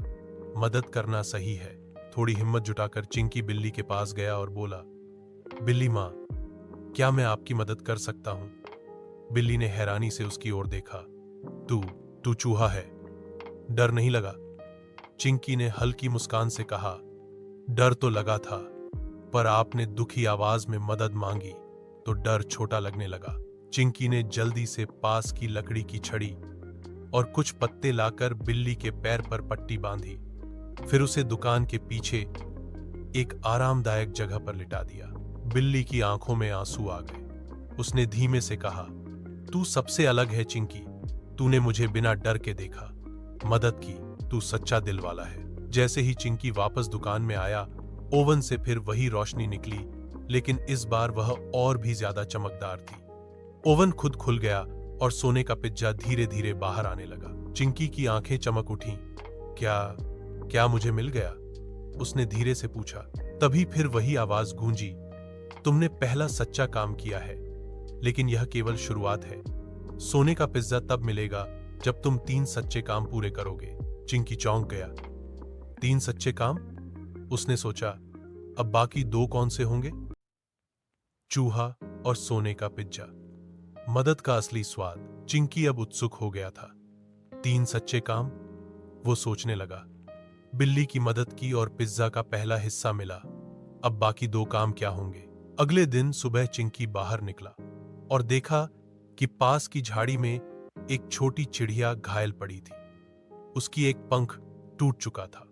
मदद करना सही है। थोड़ी हिम्मत जुटाकर चिंकी बिल्ली के पास गया और बोला, बिल्ली माँ, क्या मैं आपकी मदद कर सकता हूं? बिल्ली ने हैरानी से उसकी ओर देखा। तू चूहा है, डर नहीं लगा? चिंकी ने हल्की मुस्कान से कहा, डर तो लगा था, पर आपने दुखी आवाज में मदद मांगी तो डर छोटा लगने लगा। चिंकी ने जल्दी से पास की लकड़ी की छड़ी और कुछ पत्ते लाकर बिल्ली के पैर पर पट्टी बांधी। फिर उसे दुकान के पीछे एक आरामदायक जगह पर लिटा दिया। बिल्ली की आंखों में आंसू आ गए। उसने धीमे से कहा, तू सबसे अलग है चिंकी, तूने मुझे बिना डर के देखा, मदद की, तू सच्चा दिल वाला है। जैसे ही चिंकी वापस दुकान में आया, ओवन से फिर वही रोशनी निकली, लेकिन इस बार वह और भी ज्यादा चमकदार थी। ओवन खुद खुल गया और सोने का पिज्जा धीरे धीरे बाहर आने लगा। चिंकी की आंखें चमक उठीं। क्या मुझे मिल गया? उसने धीरे से पूछा। तभी फिर वही आवाज गूंजी, तुमने पहला सच्चा काम किया है, लेकिन यह केवल शुरुआत है। सोने का पिज्जा तब मिलेगा जब तुम 3 सच्चे काम पूरे करोगे। चिंकी चौंक गया। 3 सच्चे काम? उसने सोचा, अब बाकी 2 कौन से होंगे? चूहा और सोने का पिज्जा। मदद का असली स्वाद। चिंकी अब उत्सुक हो गया था। 3 सच्चे काम? वो सोचने लगा। बिल्ली की मदद की और पिज्जा का पहला हिस्सा मिला। अब बाकी 2 काम क्या होंगे? अगले दिन सुबह चिंकी बाहर निकला और देखा कि पास की झाड़ी में एक छोटी चिड़िया घायल पड़ी थी। उसकी एक पंख टूट चुका था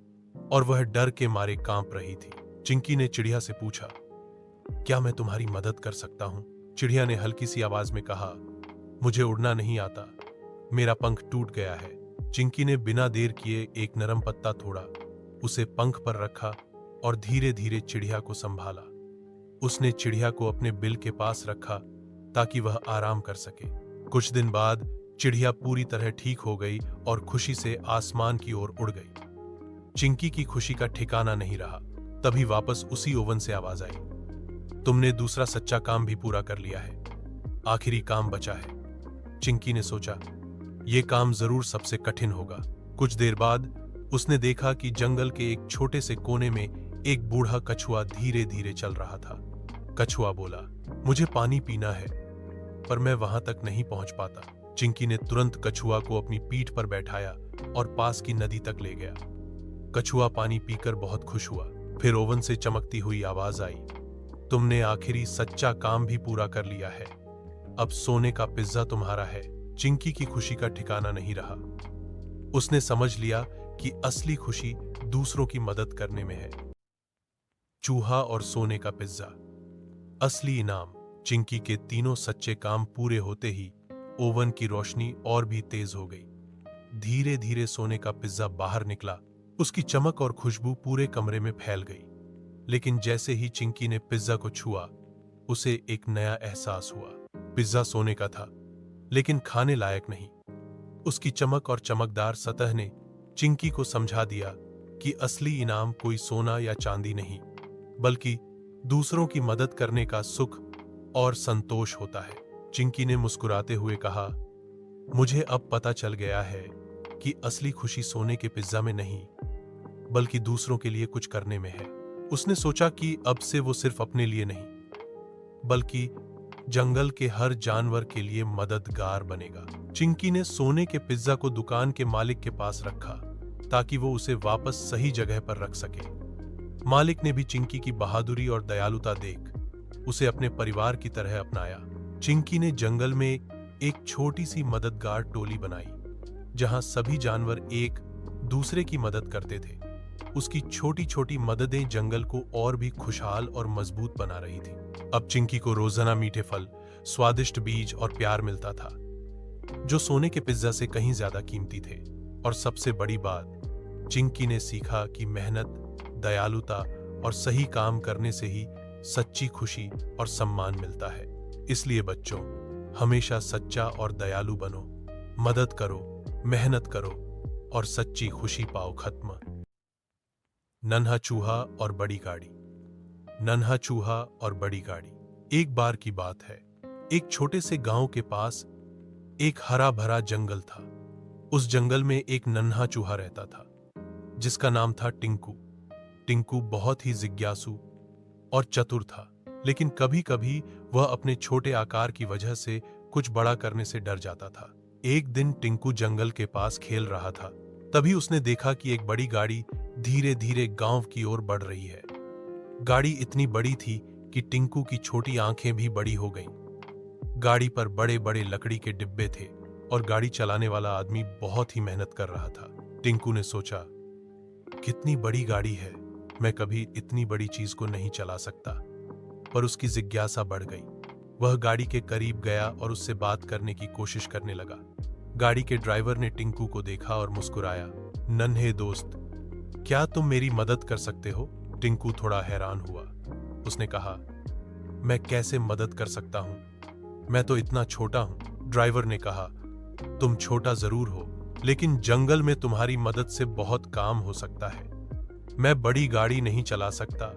और वह डर के मारे कांप रही थी। चिंकी ने चिड़िया से पूछा, क्या मैं तुम्हारी मदद कर सकता हूं? चिड़िया ने हल्की सी आवाज में कहा, मुझे उड़ना नहीं आता, मेरा पंख टूट गया है। चिंकी ने बिना देर किए एक नरम पत्ता तोड़ा, उसे पंख पर रखा और धीरे धीरे चिड़िया को संभाला। उसने चिड़िया को अपने बिल के पास रखा ताकि वह आराम कर सके। कुछ दिन बाद चिड़िया पूरी तरह ठीक हो गई और खुशी से आसमान की ओर उड़ गई। चिंकी की खुशी का ठिकाना नहीं रहा। तभी वापस उसी ओवन से आवाज आई, तुमने दूसरा सच्चा काम भी पूरा कर लिया है, आखिरी काम बचा है। चिंकी ने सोचा, यह काम जरूर सबसे कठिन होगा। कुछ देर बाद उसने देखा कि जंगल के एक छोटे से कोने में एक बूढ़ा कछुआ धीरे धीरे चल रहा था। कछुआ बोला, मुझे पानी पीना है, पर मैं वहां तक नहीं पहुंच पाता। चिंकी ने तुरंत कछुआ को अपनी पीठ पर बैठाया और पास की नदी तक ले गया। कछुआ पानी पीकर बहुत खुश हुआ। फिर ओवन से चमकती हुई आवाज आई, तुमने आखिरी सच्चा काम भी पूरा कर लिया है, अब सोने का पिज्जा तुम्हारा है। चिंकी की खुशी का ठिकाना नहीं रहा। उसने समझ लिया कि असली खुशी दूसरों की मदद करने में है। चूहा और सोने का पिज्जा। असली इनाम। चिंकी के 3 सच्चे काम पूरे होते ही ओवन की रोशनी और भी तेज हो गई। धीरे धीरे सोने का पिज्जा बाहर निकला। उसकी चमक और खुशबू पूरे कमरे में फैल गई। लेकिन जैसे ही चिंकी ने पिज्जा को छुआ, उसे एक नया एहसास हुआ। पिज्जा सोने का था, लेकिन खाने लायक नहीं। उसकी चमक और चमकदार सतह ने चिंकी को समझा दिया कि असली इनाम कोई सोना या चांदी नहीं, बल्कि दूसरों की मदद करने का सुख और संतोष होता है। चिंकी ने मुस्कुराते हुए कहा, मुझे अब पता चल गया है कि असली खुशी सोने के पिज्जा में नहीं, बल्कि दूसरों के लिए कुछ करने में है। उसने सोचा कि अब से वो सिर्फ अपने लिए नहीं, बल्कि जंगल के हर जानवर के लिए मददगार बनेगा। चिंकी ने सोने के पिज्जा को दुकान के मालिक के पास रखा ताकि वो उसे वापस सही जगह पर रख सके। मालिक ने भी चिंकी की बहादुरी और दयालुता देख उसे अपने परिवार की तरह अपनाया। चिंकी ने जंगल में एक छोटी सी मददगार टोली बनाई, जहां सभी जानवर एक दूसरे की मदद करते थे। उसकी छोटी छोटी मददें जंगल को और भी खुशहाल और मजबूत बना रही थी। अब चिंकी को रोजाना मीठे फल, स्वादिष्ट बीज और प्यार मिलता था, जो सोने के पिज्जा से कहीं ज्यादा कीमती थे। और सबसे बड़ी बात, चिंकी ने सीखा कि मेहनत, दयालुता और सही काम करने से ही सच्ची खुशी और सम्मान मिलता है। इसलिए बच्चों, हमेशा सच्चा और दयालु बनो, मदद करो, मेहनत करो और सच्ची खुशी पाओ। खत्म। नन्हा चूहा और बड़ी गाड़ी। नन्हा चूहा और बड़ी गाड़ी। एक बार की बात है, एक छोटे से गांव के पास एक हरा भरा जंगल था। उस जंगल में एक नन्हा चूहा रहता था, जिसका नाम था टिंकू। टिंकू बहुत ही जिज्ञासु और चतुर था, लेकिन कभी कभी वह अपने छोटे आकार की वजह से कुछ बड़ा करने से डर जाता था। एक दिन टिंकू जंगल के पास खेल रहा था, तभी उसने देखा कि एक बड़ी गाड़ी धीरे धीरे गांव की ओर बढ़ रही है। गाड़ी इतनी बड़ी थी कि टिंकू की छोटी आंखें भी बड़ी हो गईं। गाड़ी पर बड़े बड़े लकड़ी के डिब्बे थे और गाड़ी चलाने वाला आदमी बहुत ही मेहनत कर रहा था। टिंकू ने सोचा, कितनी बड़ी गाड़ी है, मैं कभी इतनी बड़ी चीज को नहीं चला सकता। पर उसकी जिज्ञासा बढ़ गई। वह गाड़ी के करीब गया और उससे बात करने की कोशिश करने लगा। गाड़ी के ड्राइवर ने टिंकू को देखा और मुस्कुराया। नन्हे दोस्त, क्या तुम मेरी मदद कर सकते हो? टिंकू थोड़ा हैरान हुआ। उसने कहा, मैं कैसे मदद कर सकता हूं? मैं तो इतना छोटा हूं। ड्राइवर ने कहा, तुम छोटा जरूर हो, लेकिन जंगल में तुम्हारी मदद से बहुत काम हो सकता है। मैं बड़ी गाड़ी नहीं चला सकता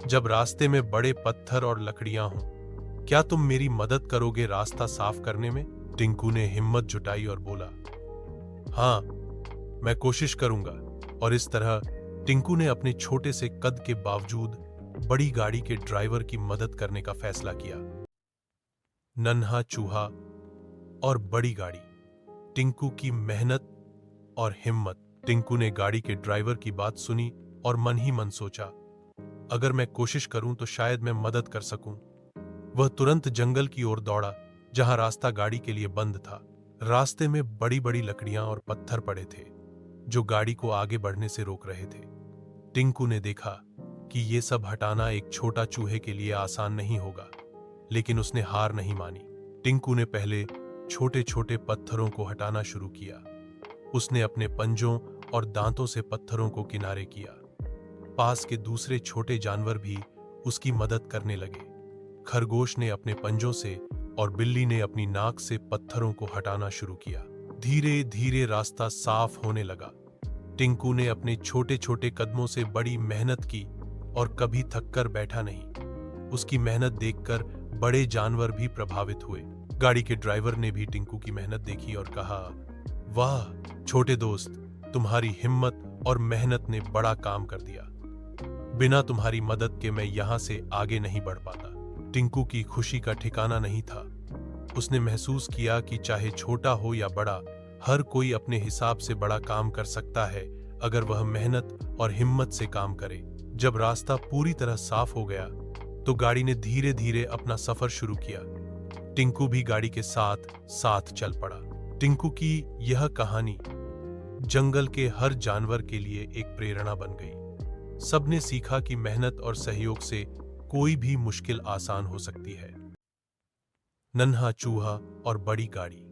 जब रास्ते में बड़े पत्थर और लकड़ियां हों। क्या तुम मेरी मदद करोगे रास्ता साफ करने में? टिंकू ने हिम्मत जुटाई और बोला, हाँ, मैं कोशिश करूंगा। और इस तरह टिंकू ने अपने छोटे से कद के बावजूद बड़ी गाड़ी के ड्राइवर की मदद करने का फैसला किया। नन्हा चूहा और बड़ी गाड़ी। टिंकू की मेहनत और हिम्मत। टिंकू ने गाड़ी के ड्राइवर की बात सुनी और मन ही मन सोचा, अगर मैं कोशिश करूं तो शायद मैं मदद कर सकूं। वह तुरंत जंगल की ओर दौड़ा, जहां रास्ता गाड़ी के लिए बंद था। रास्ते में बड़ी बड़ी लकड़ियां और पत्थर पड़े थे, जो गाड़ी को आगे बढ़ने से रोक रहे थे। टिंकू ने देखा कि ये सब हटाना एक छोटा चूहे के लिए आसान नहीं होगा, लेकिन उसने हार नहीं मानी। टिंकू ने पहले छोटे छोटे पत्थरों को हटाना शुरू किया। उसने अपने पंजों और दांतों से पत्थरों को किनारे किया। पास के दूसरे छोटे जानवर भी उसकी मदद करने लगे। खरगोश ने अपने पंजों से और बिल्ली ने अपनी नाक से पत्थरों को हटाना शुरू किया। धीरे धीरे रास्ता साफ होने लगा। टिंकू ने अपने छोटे छोटे कदमों से बड़ी मेहनत की और कभी थककर बैठा नहीं। उसकी मेहनत देखकर बड़े जानवर भी प्रभावित हुए। गाड़ी के ड्राइवर ने भी टिंकू की मेहनत देखी और कहा, वाह छोटे दोस्त, तुम्हारी हिम्मत और मेहनत ने बड़ा काम कर दिया। बिना तुम्हारी मदद के मैं यहां से आगे नहीं बढ़ पाता। टिंकू की खुशी का ठिकाना नहीं था। उसने महसूस किया कि चाहे छोटा हो या बड़ा, हर कोई अपने हिसाब से बड़ा काम कर सकता है अगर वह मेहनत और हिम्मत से काम करे। जब रास्ता पूरी तरह साफ हो गया तो गाड़ी ने धीरे धीरे अपना सफर शुरू किया। टिंकू भी गाड़ी के साथ साथ चल पड़ा। टिंकू की यह कहानी जंगल के हर जानवर के लिए एक प्रेरणा बन गई। सबने सीखा कि मेहनत और सहयोग से कोई भी मुश्किल आसान हो सकती है। नन्हा चूहा और बड़ी गाड़ी।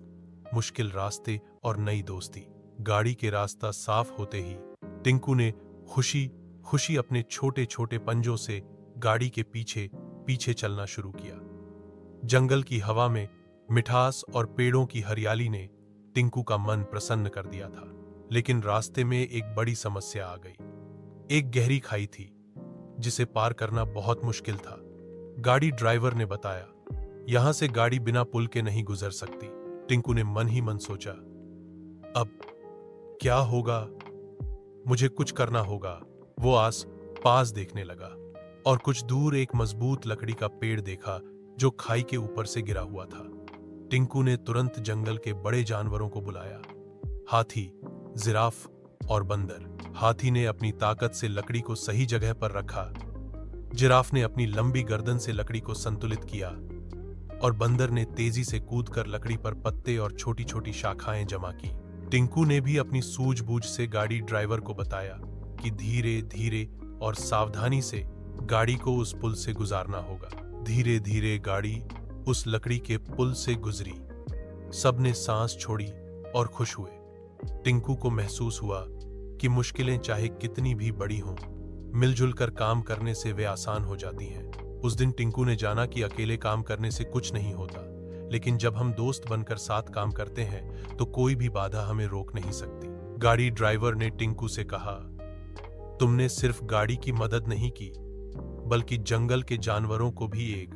मुश्किल रास्ते और नई दोस्ती। गाड़ी के रास्ता साफ होते ही टिंकू ने खुशी खुशी अपने छोटे छोटे पंजों से गाड़ी के पीछे पीछे चलना शुरू किया। जंगल की हवा में मिठास और पेड़ों की हरियाली ने टिंकू का मन प्रसन्न कर दिया था। लेकिन रास्ते में एक बड़ी समस्या आ गई। एक गहरी खाई थी जिसे पार करना बहुत मुश्किल था। गाड़ी ड्राइवर ने बताया, यहां से गाड़ी बिना पुल के नहीं गुजर सकती। टिंकू ने मन ही मन सोचा, अब क्या होगा? मुझे कुछ करना होगा। वो आस पास देखने लगा और कुछ दूर एक मजबूत लकड़ी का पेड़ देखा जो खाई के ऊपर से गिरा हुआ था। टिंकू ने तुरंत जंगल के बड़े जानवरों को बुलाया, हाथी, जिराफ और बंदर। हाथी ने अपनी ताकत से लकड़ी को सही जगह पर रखा, जिराफ ने अपनी लंबी गर्दन से लकड़ी को संतुलित किया और बंदर ने तेजी से कूदकर लकड़ी पर पत्ते और छोटी छोटी शाखाएं जमा की। टिंकू ने भी अपनी सूझबूझ से गाड़ी ड्राइवर को बताया कि धीरे धीरे और सावधानी से गाड़ी को उस पुल से गुजारना होगा। धीरे धीरे गाड़ी उस लकड़ी के पुल से गुजरी। सबने सांस छोड़ी और खुश हुए। टिंकू को महसूस हुआ कि मुश्किलें चाहे कितनी भी बड़ी हों, मिलजुल कर काम करने से वे आसान हो जाती हैं। उस दिन टिंकू ने जाना कि अकेले काम करने से कुछ नहीं होता, लेकिन जब हम दोस्त बनकर साथ काम करते हैं तो कोई भी बाधा हमें रोक नहीं सकती। गाड़ी ड्राइवर ने टिंकू से कहा, तुमने सिर्फ गाड़ी की मदद नहीं की, बल्कि जंगल के जानवरों को भी एक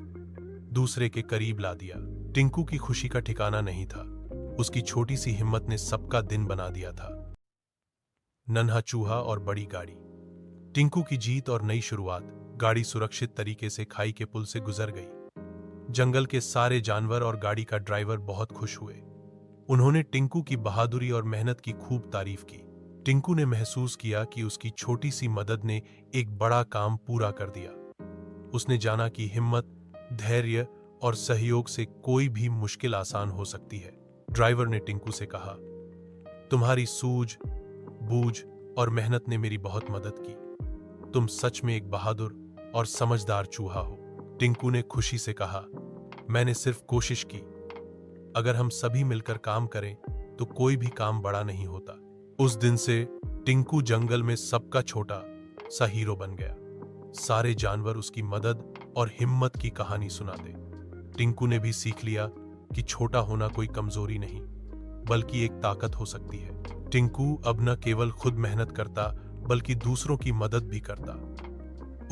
दूसरे के करीब ला दिया। टिंकू की खुशी का ठिकाना नहीं था। उसकी छोटी सी हिम्मत ने सबका दिन बना दिया था। नन्हा चूहा और बड़ी गाड़ी। टिंकू की जीत और नई शुरुआत। गाड़ी सुरक्षित तरीके से खाई के पुल से गुजर गई। जंगल के सारे जानवर और गाड़ी का ड्राइवर बहुत खुश हुए। उन्होंने टिंकू की बहादुरी और मेहनत की खूब तारीफ की। टिंकू ने महसूस किया कि उसकी छोटी सी मदद ने एक बड़ा काम पूरा कर दिया। उसने जाना कि हिम्मत, धैर्य और सहयोग से कोई भी मुश्किल आसान हो सकती है। ड्राइवर ने टिंकू से कहा, तुम्हारी सूझ बूझ और मेहनत ने मेरी बहुत मदद की। तुम सच में एक बहादुर और समझदार चूहा हो। टिंकू ने खुशी से कहा, मैंने सिर्फ कोशिश की। अगर हम सभी मिलकर काम करें तो कोई भी काम बड़ा नहीं होता। उस दिन से टिंकू जंगल में सबका छोटा सा हीरो बन गया। सारे जानवर उसकी मदद और हिम्मत की कहानी सुनाते। टिंकू ने भी सीख लिया कि छोटा होना कोई कमजोरी नहीं, बल्कि एक ताकत हो सकती है। टिंकू अब न केवल खुद मेहनत करता, बल्कि दूसरों की मदद भी करता।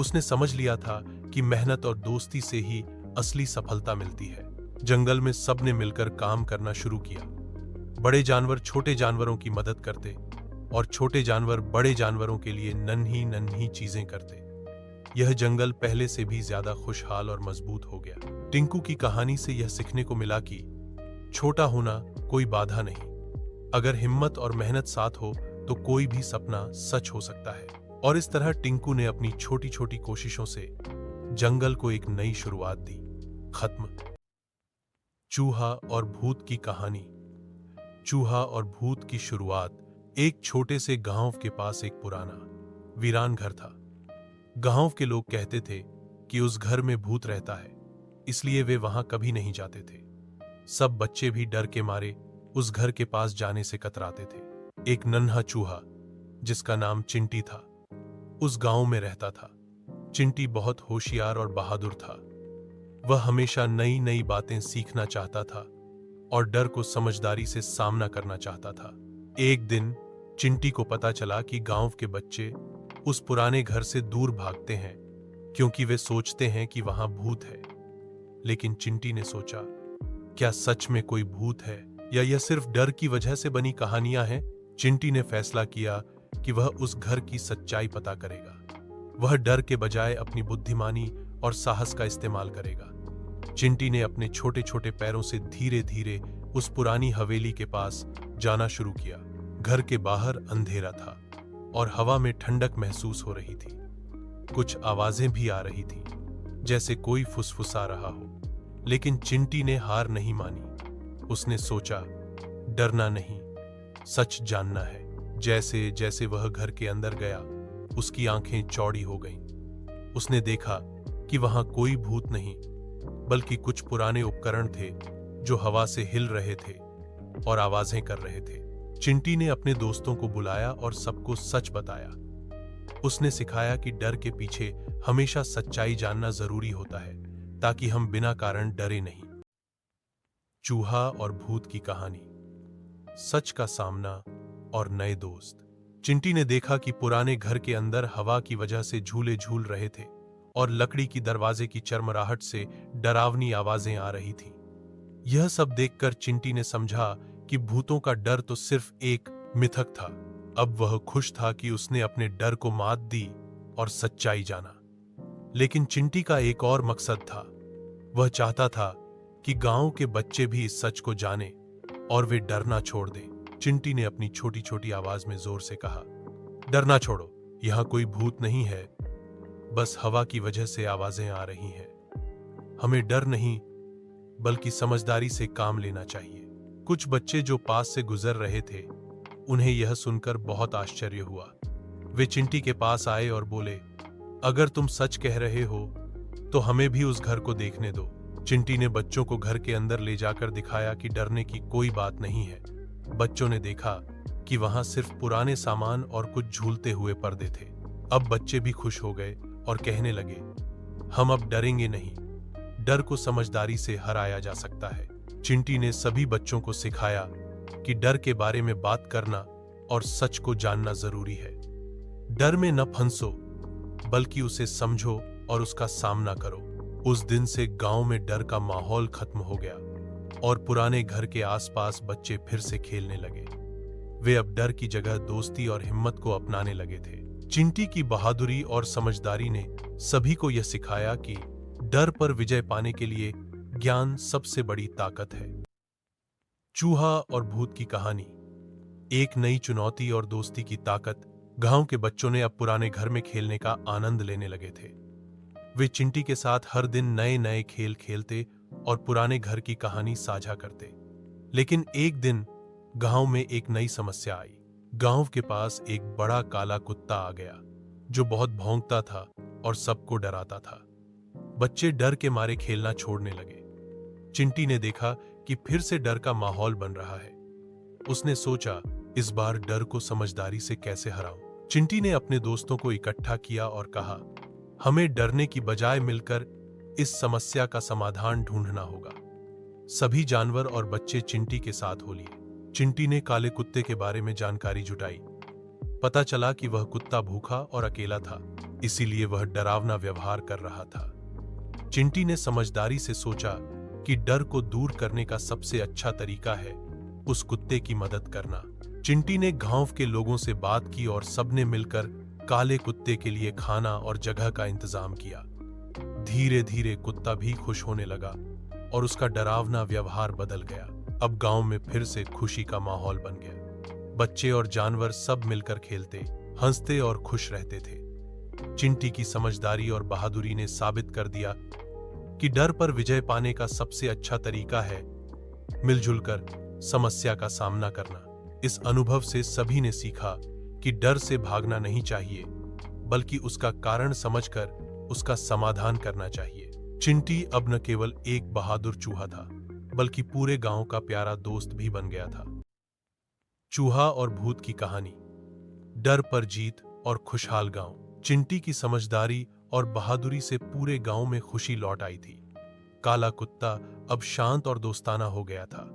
उसने समझ लिया था कि मेहनत और दोस्ती से ही असली सफलता मिलती है। जंगल में सबने मिलकर काम करना शुरू किया। बड़े जानवर छोटे जानवरों की मदद करते और छोटे जानवर बड़े जानवरों के लिए नन्ही नन्ही चीजें करते। यह जंगल पहले से भी ज्यादा खुशहाल और मजबूत हो गया। टिंकू की कहानी से यह सीखने को मिला कि छोटा होना कोई बाधा नहीं। अगर हिम्मत और मेहनत साथ हो तो कोई भी सपना सच हो सकता है। और इस तरह टिंकू ने अपनी छोटी छोटी कोशिशों से जंगल को एक नई शुरुआत दी। खत्म। चूहा और भूत की कहानी। चूहा और भूत की शुरुआत। एक छोटे से गांव के पास एक पुराना वीरान घर था। गांव के लोग कहते थे कि उस घर में भूत रहता है, इसलिए वे वहां कभी नहीं जाते थे। सब बच्चे भी डर के मारे उस घर के पास जाने से कतराते थे। एक नन्हा चूहा जिसका नाम चिंटी था, उस गांव में रहता था। चिंटी बहुत होशियार और बहादुर था। वह हमेशा नई नई बातें सीखना चाहता था और डर को समझदारी से सामना करना चाहता था। एक दिन चिंटी को पता चला कि गांव के बच्चे उस पुराने घर से दूर भागते हैं क्योंकि वे सोचते हैं कि वहां भूत है। लेकिन चिंटी ने सोचा, क्या सच में कोई भूत है या यह सिर्फ डर की वजह से बनी कहानियां हैं? चिंटी ने फैसला किया कि वह उस घर की सच्चाई पता करेगा। वह डर के बजाय अपनी बुद्धिमानी और साहस का इस्तेमाल करेगा। चिंटी ने अपने छोटे छोटे पैरों से धीरे धीरे उस पुरानी हवेली के पास जाना शुरू किया। घर के बाहर अंधेरा था और हवा में ठंडक महसूस हो रही थी। कुछ आवाजें भी आ रही थी, जैसे कोई फुसफुसा रहा हो। लेकिन चिंटी ने हार नहीं मानी। उसने सोचा, डरना नहीं, सच जानना है। जैसे जैसे वह घर के अंदर गया, उसकी आंखें चौड़ी हो गईं। उसने देखा कि वहां कोई भूत नहीं, बल्कि कुछ पुराने उपकरण थे जो हवा से हिल रहे थे और आवाजें कर रहे थे। चिंटी ने अपने दोस्तों को बुलाया और सबको सच बताया। उसने सिखाया कि डर के पीछे हमेशा सच्चाई जानना जरूरी होता है, ताकि हम बिना कारण डरे नहीं। चूहा और भूत की कहानी, सच का सामना और नए दोस्त। चिंटी ने देखा कि पुराने घर के अंदर हवा की वजह से झूले झूल रहे थे और लकड़ी की दरवाजे की चरमराहट से डरावनी आवाजें आ रही थीं। यह सब देखकर चिंटी ने समझा कि भूतों का डर तो सिर्फ एक मिथक था। अब वह खुश था कि उसने अपने डर को मात दी और सच्चाई जाना। लेकिन चिंटी का एक और मकसद था। वह चाहता था कि गांव के बच्चे भी इस सच को जाने और वे डरना छोड़ दें। चिंटी ने अपनी छोटी छोटी आवाज में जोर से कहा, डरना छोड़ो, यहां कोई भूत नहीं है, बस हवा की वजह से आवाजें आ रही हैं। हमें डर नहीं बल्कि समझदारी से काम लेना चाहिए। कुछ बच्चे जो पास से गुजर रहे थे, उन्हें यह सुनकर बहुत आश्चर्य हुआ। वे चिंटी के पास आए और बोले, अगर तुम सच कह रहे हो तो हमें भी उस घर को देखने दो। चिंटी ने बच्चों को घर के अंदर ले जाकर दिखाया कि डरने की कोई बात नहीं है। बच्चों ने देखा कि वहां सिर्फ पुराने सामान और कुछ झूलते हुए पर्दे थे। अब बच्चे भी खुश हो गए और कहने लगे, हम अब डरेंगे नहीं, डर को समझदारी से हराया जा सकता है। चिंटी ने सभी बच्चों को सिखाया कि डर के बारे में बात करना और सच को जानना जरूरी है। डर में न फंसो बल्कि उसे समझो और उसका सामना करो। उस दिन से गांव में डर का माहौल खत्म हो गया और पुराने घर के आसपास बच्चे फिर से खेलने लगे। वे अब डर की जगह दोस्ती और हिम्मत को अपनाने लगे थे। चिंटी की बहादुरी और समझदारी ने सभी को यह सिखाया कि डर पर विजय पाने के लिए ज्ञान सबसे बड़ी ताकत है। चूहा और भूत की कहानी, एक नई चुनौती और दोस्ती की ताकत। गांव के बच्चों ने अब पुराने घर में खेलने का आनंद लेने लगे थे। वे चिंटी के साथ हर दिन नए नए खेल खेलते और पुराने घर की कहानी साझा करते। लेकिन एक दिन गांव में एक नई समस्या आई। गांव के पास एक बड़ा काला कुत्ता आ गया जो बहुत भौंकता था और सबको डराता था। बच्चे डर के मारे खेलना छोड़ने लगे। चिंटी ने देखा कि फिर से डर का माहौल बन रहा है। उसने सोचा, इस बार डर को समझदारी से कैसे हराऊं। चिंटी ने अपने दोस्तों को इकट्ठा किया और कहा, हमें डरने की बजाय मिलकर इस समस्या का समाधान ढूंढना होगा। सभी जानवर और बच्चे चिंटी के साथ हो लिए। चिंटी ने काले कुत्ते के बारे में जानकारी जुटाई। पता चला कि वह कुत्ता भूखा और अकेला था, इसीलिए वह डरावना व्यवहार कर रहा था। चिंटी ने समझदारी से सोचा कि डर को दूर करने का सबसे अच्छा तरीका है उस कुत्ते की मदद करना। चिंटी ने गांव के लोगों से बात की और सबने मिलकर काले कुत्ते के लिए खाना और जगह का इंतजाम किया। धीरे धीरे कुत्ता भी खुश होने लगा और उसका डरावना व्यवहार बदल गया। अब गांव में फिर से खुशी का माहौल बन गया। बच्चे और जानवर सब मिलकर खेलते, हंसते और खुश रहते थे। चिंटी की समझदारी और बहादुरी ने साबित कर दिया कि डर पर विजय पाने का सबसे अच्छा तरीका है मिलजुल कर समस्या का सामना करना। इस अनुभव से सभी ने सीखा कि डर से भागना नहीं चाहिए बल्कि उसका कारण समझकर उसका समाधान करना चाहिए। चिंटी अब न केवल एक बहादुर चूहा था बल्कि पूरे गांव का प्यारा दोस्त भी बन गया था। चूहा और भूत की कहानी, डर पर जीत और खुशहाल गांव। चिंटी की समझदारी और बहादुरी से पूरे गांव में खुशी लौट आई थी। काला कुत्ता अब शांत और दोस्ताना हो गया था।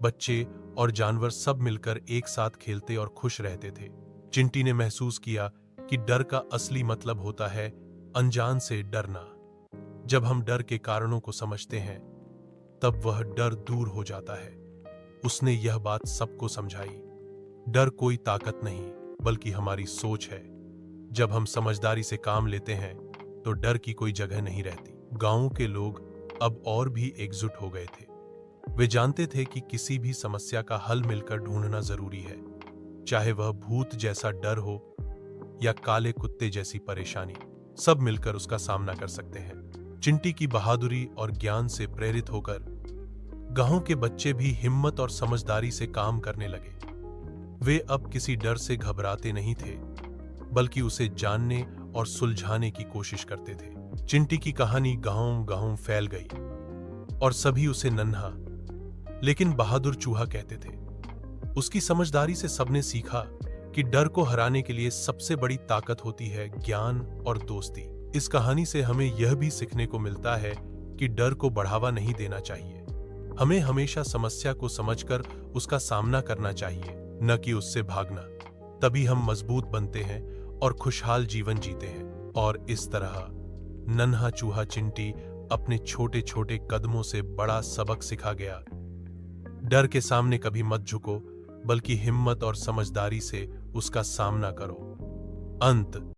बच्चे और जानवर सब मिलकर एक साथ खेलते और खुश रहते थे। चिंटी ने महसूस किया कि डर का असली मतलब होता है अनजान से डरना। जब हम डर के कारणों को समझते हैं तब वह डर दूर हो जाता है। उसने यह बात सबको समझाई, डर कोई ताकत नहीं बल्कि हमारी सोच है। जब हम समझदारी से काम लेते हैं तो डर की कोई जगह नहीं रहती। गांव के लोग अब और भी एकजुट हो गए थे। वे जानते थे कि किसी भी समस्या का हल मिलकर ढूंढना जरूरी है, चाहे वह भूत जैसा डर हो या काले कुत्ते जैसी परेशानी। सब मिलकर उसका सामना कर सकते हैं। चिंटी की बहादुरी और ज्ञान से प्रेरित होकर गांव के बच्चे भी हिम्मत और समझदारी से काम करने लगे। वे अब किसी डर से घबराते नहीं थे बल्कि उसे जानने और सुलझाने की कोशिश करते थे। चिंटी की कहानी गांव-गांव फैल गई और सभी उसे नन्हा लेकिन बहादुर चूहा कहते थे। उसकी समझदारी से सबने सीखा कि डर को हराने के लिए सबसे बड़ी ताकत होती है ज्ञान और दोस्ती। इस कहानी से हमें यह भी सीखने को मिलता है कि डर को बढ़ावा नहीं देना चाहिए। हमें हमेशा समस्या को समझकर उसका सामना करना चाहिए, न कि उससे भागना। तभी हम मजबूत बनते हैं और खुशहाल जीवन जीते हैं। और इस तरह नन्हा चूहा चिंटी अपने छोटे छोटे कदमों से बड़ा सबक सिखा गया। डर के सामने कभी मत झुको, बल्कि हिम्मत और समझदारी से उसका सामना करो। अंत।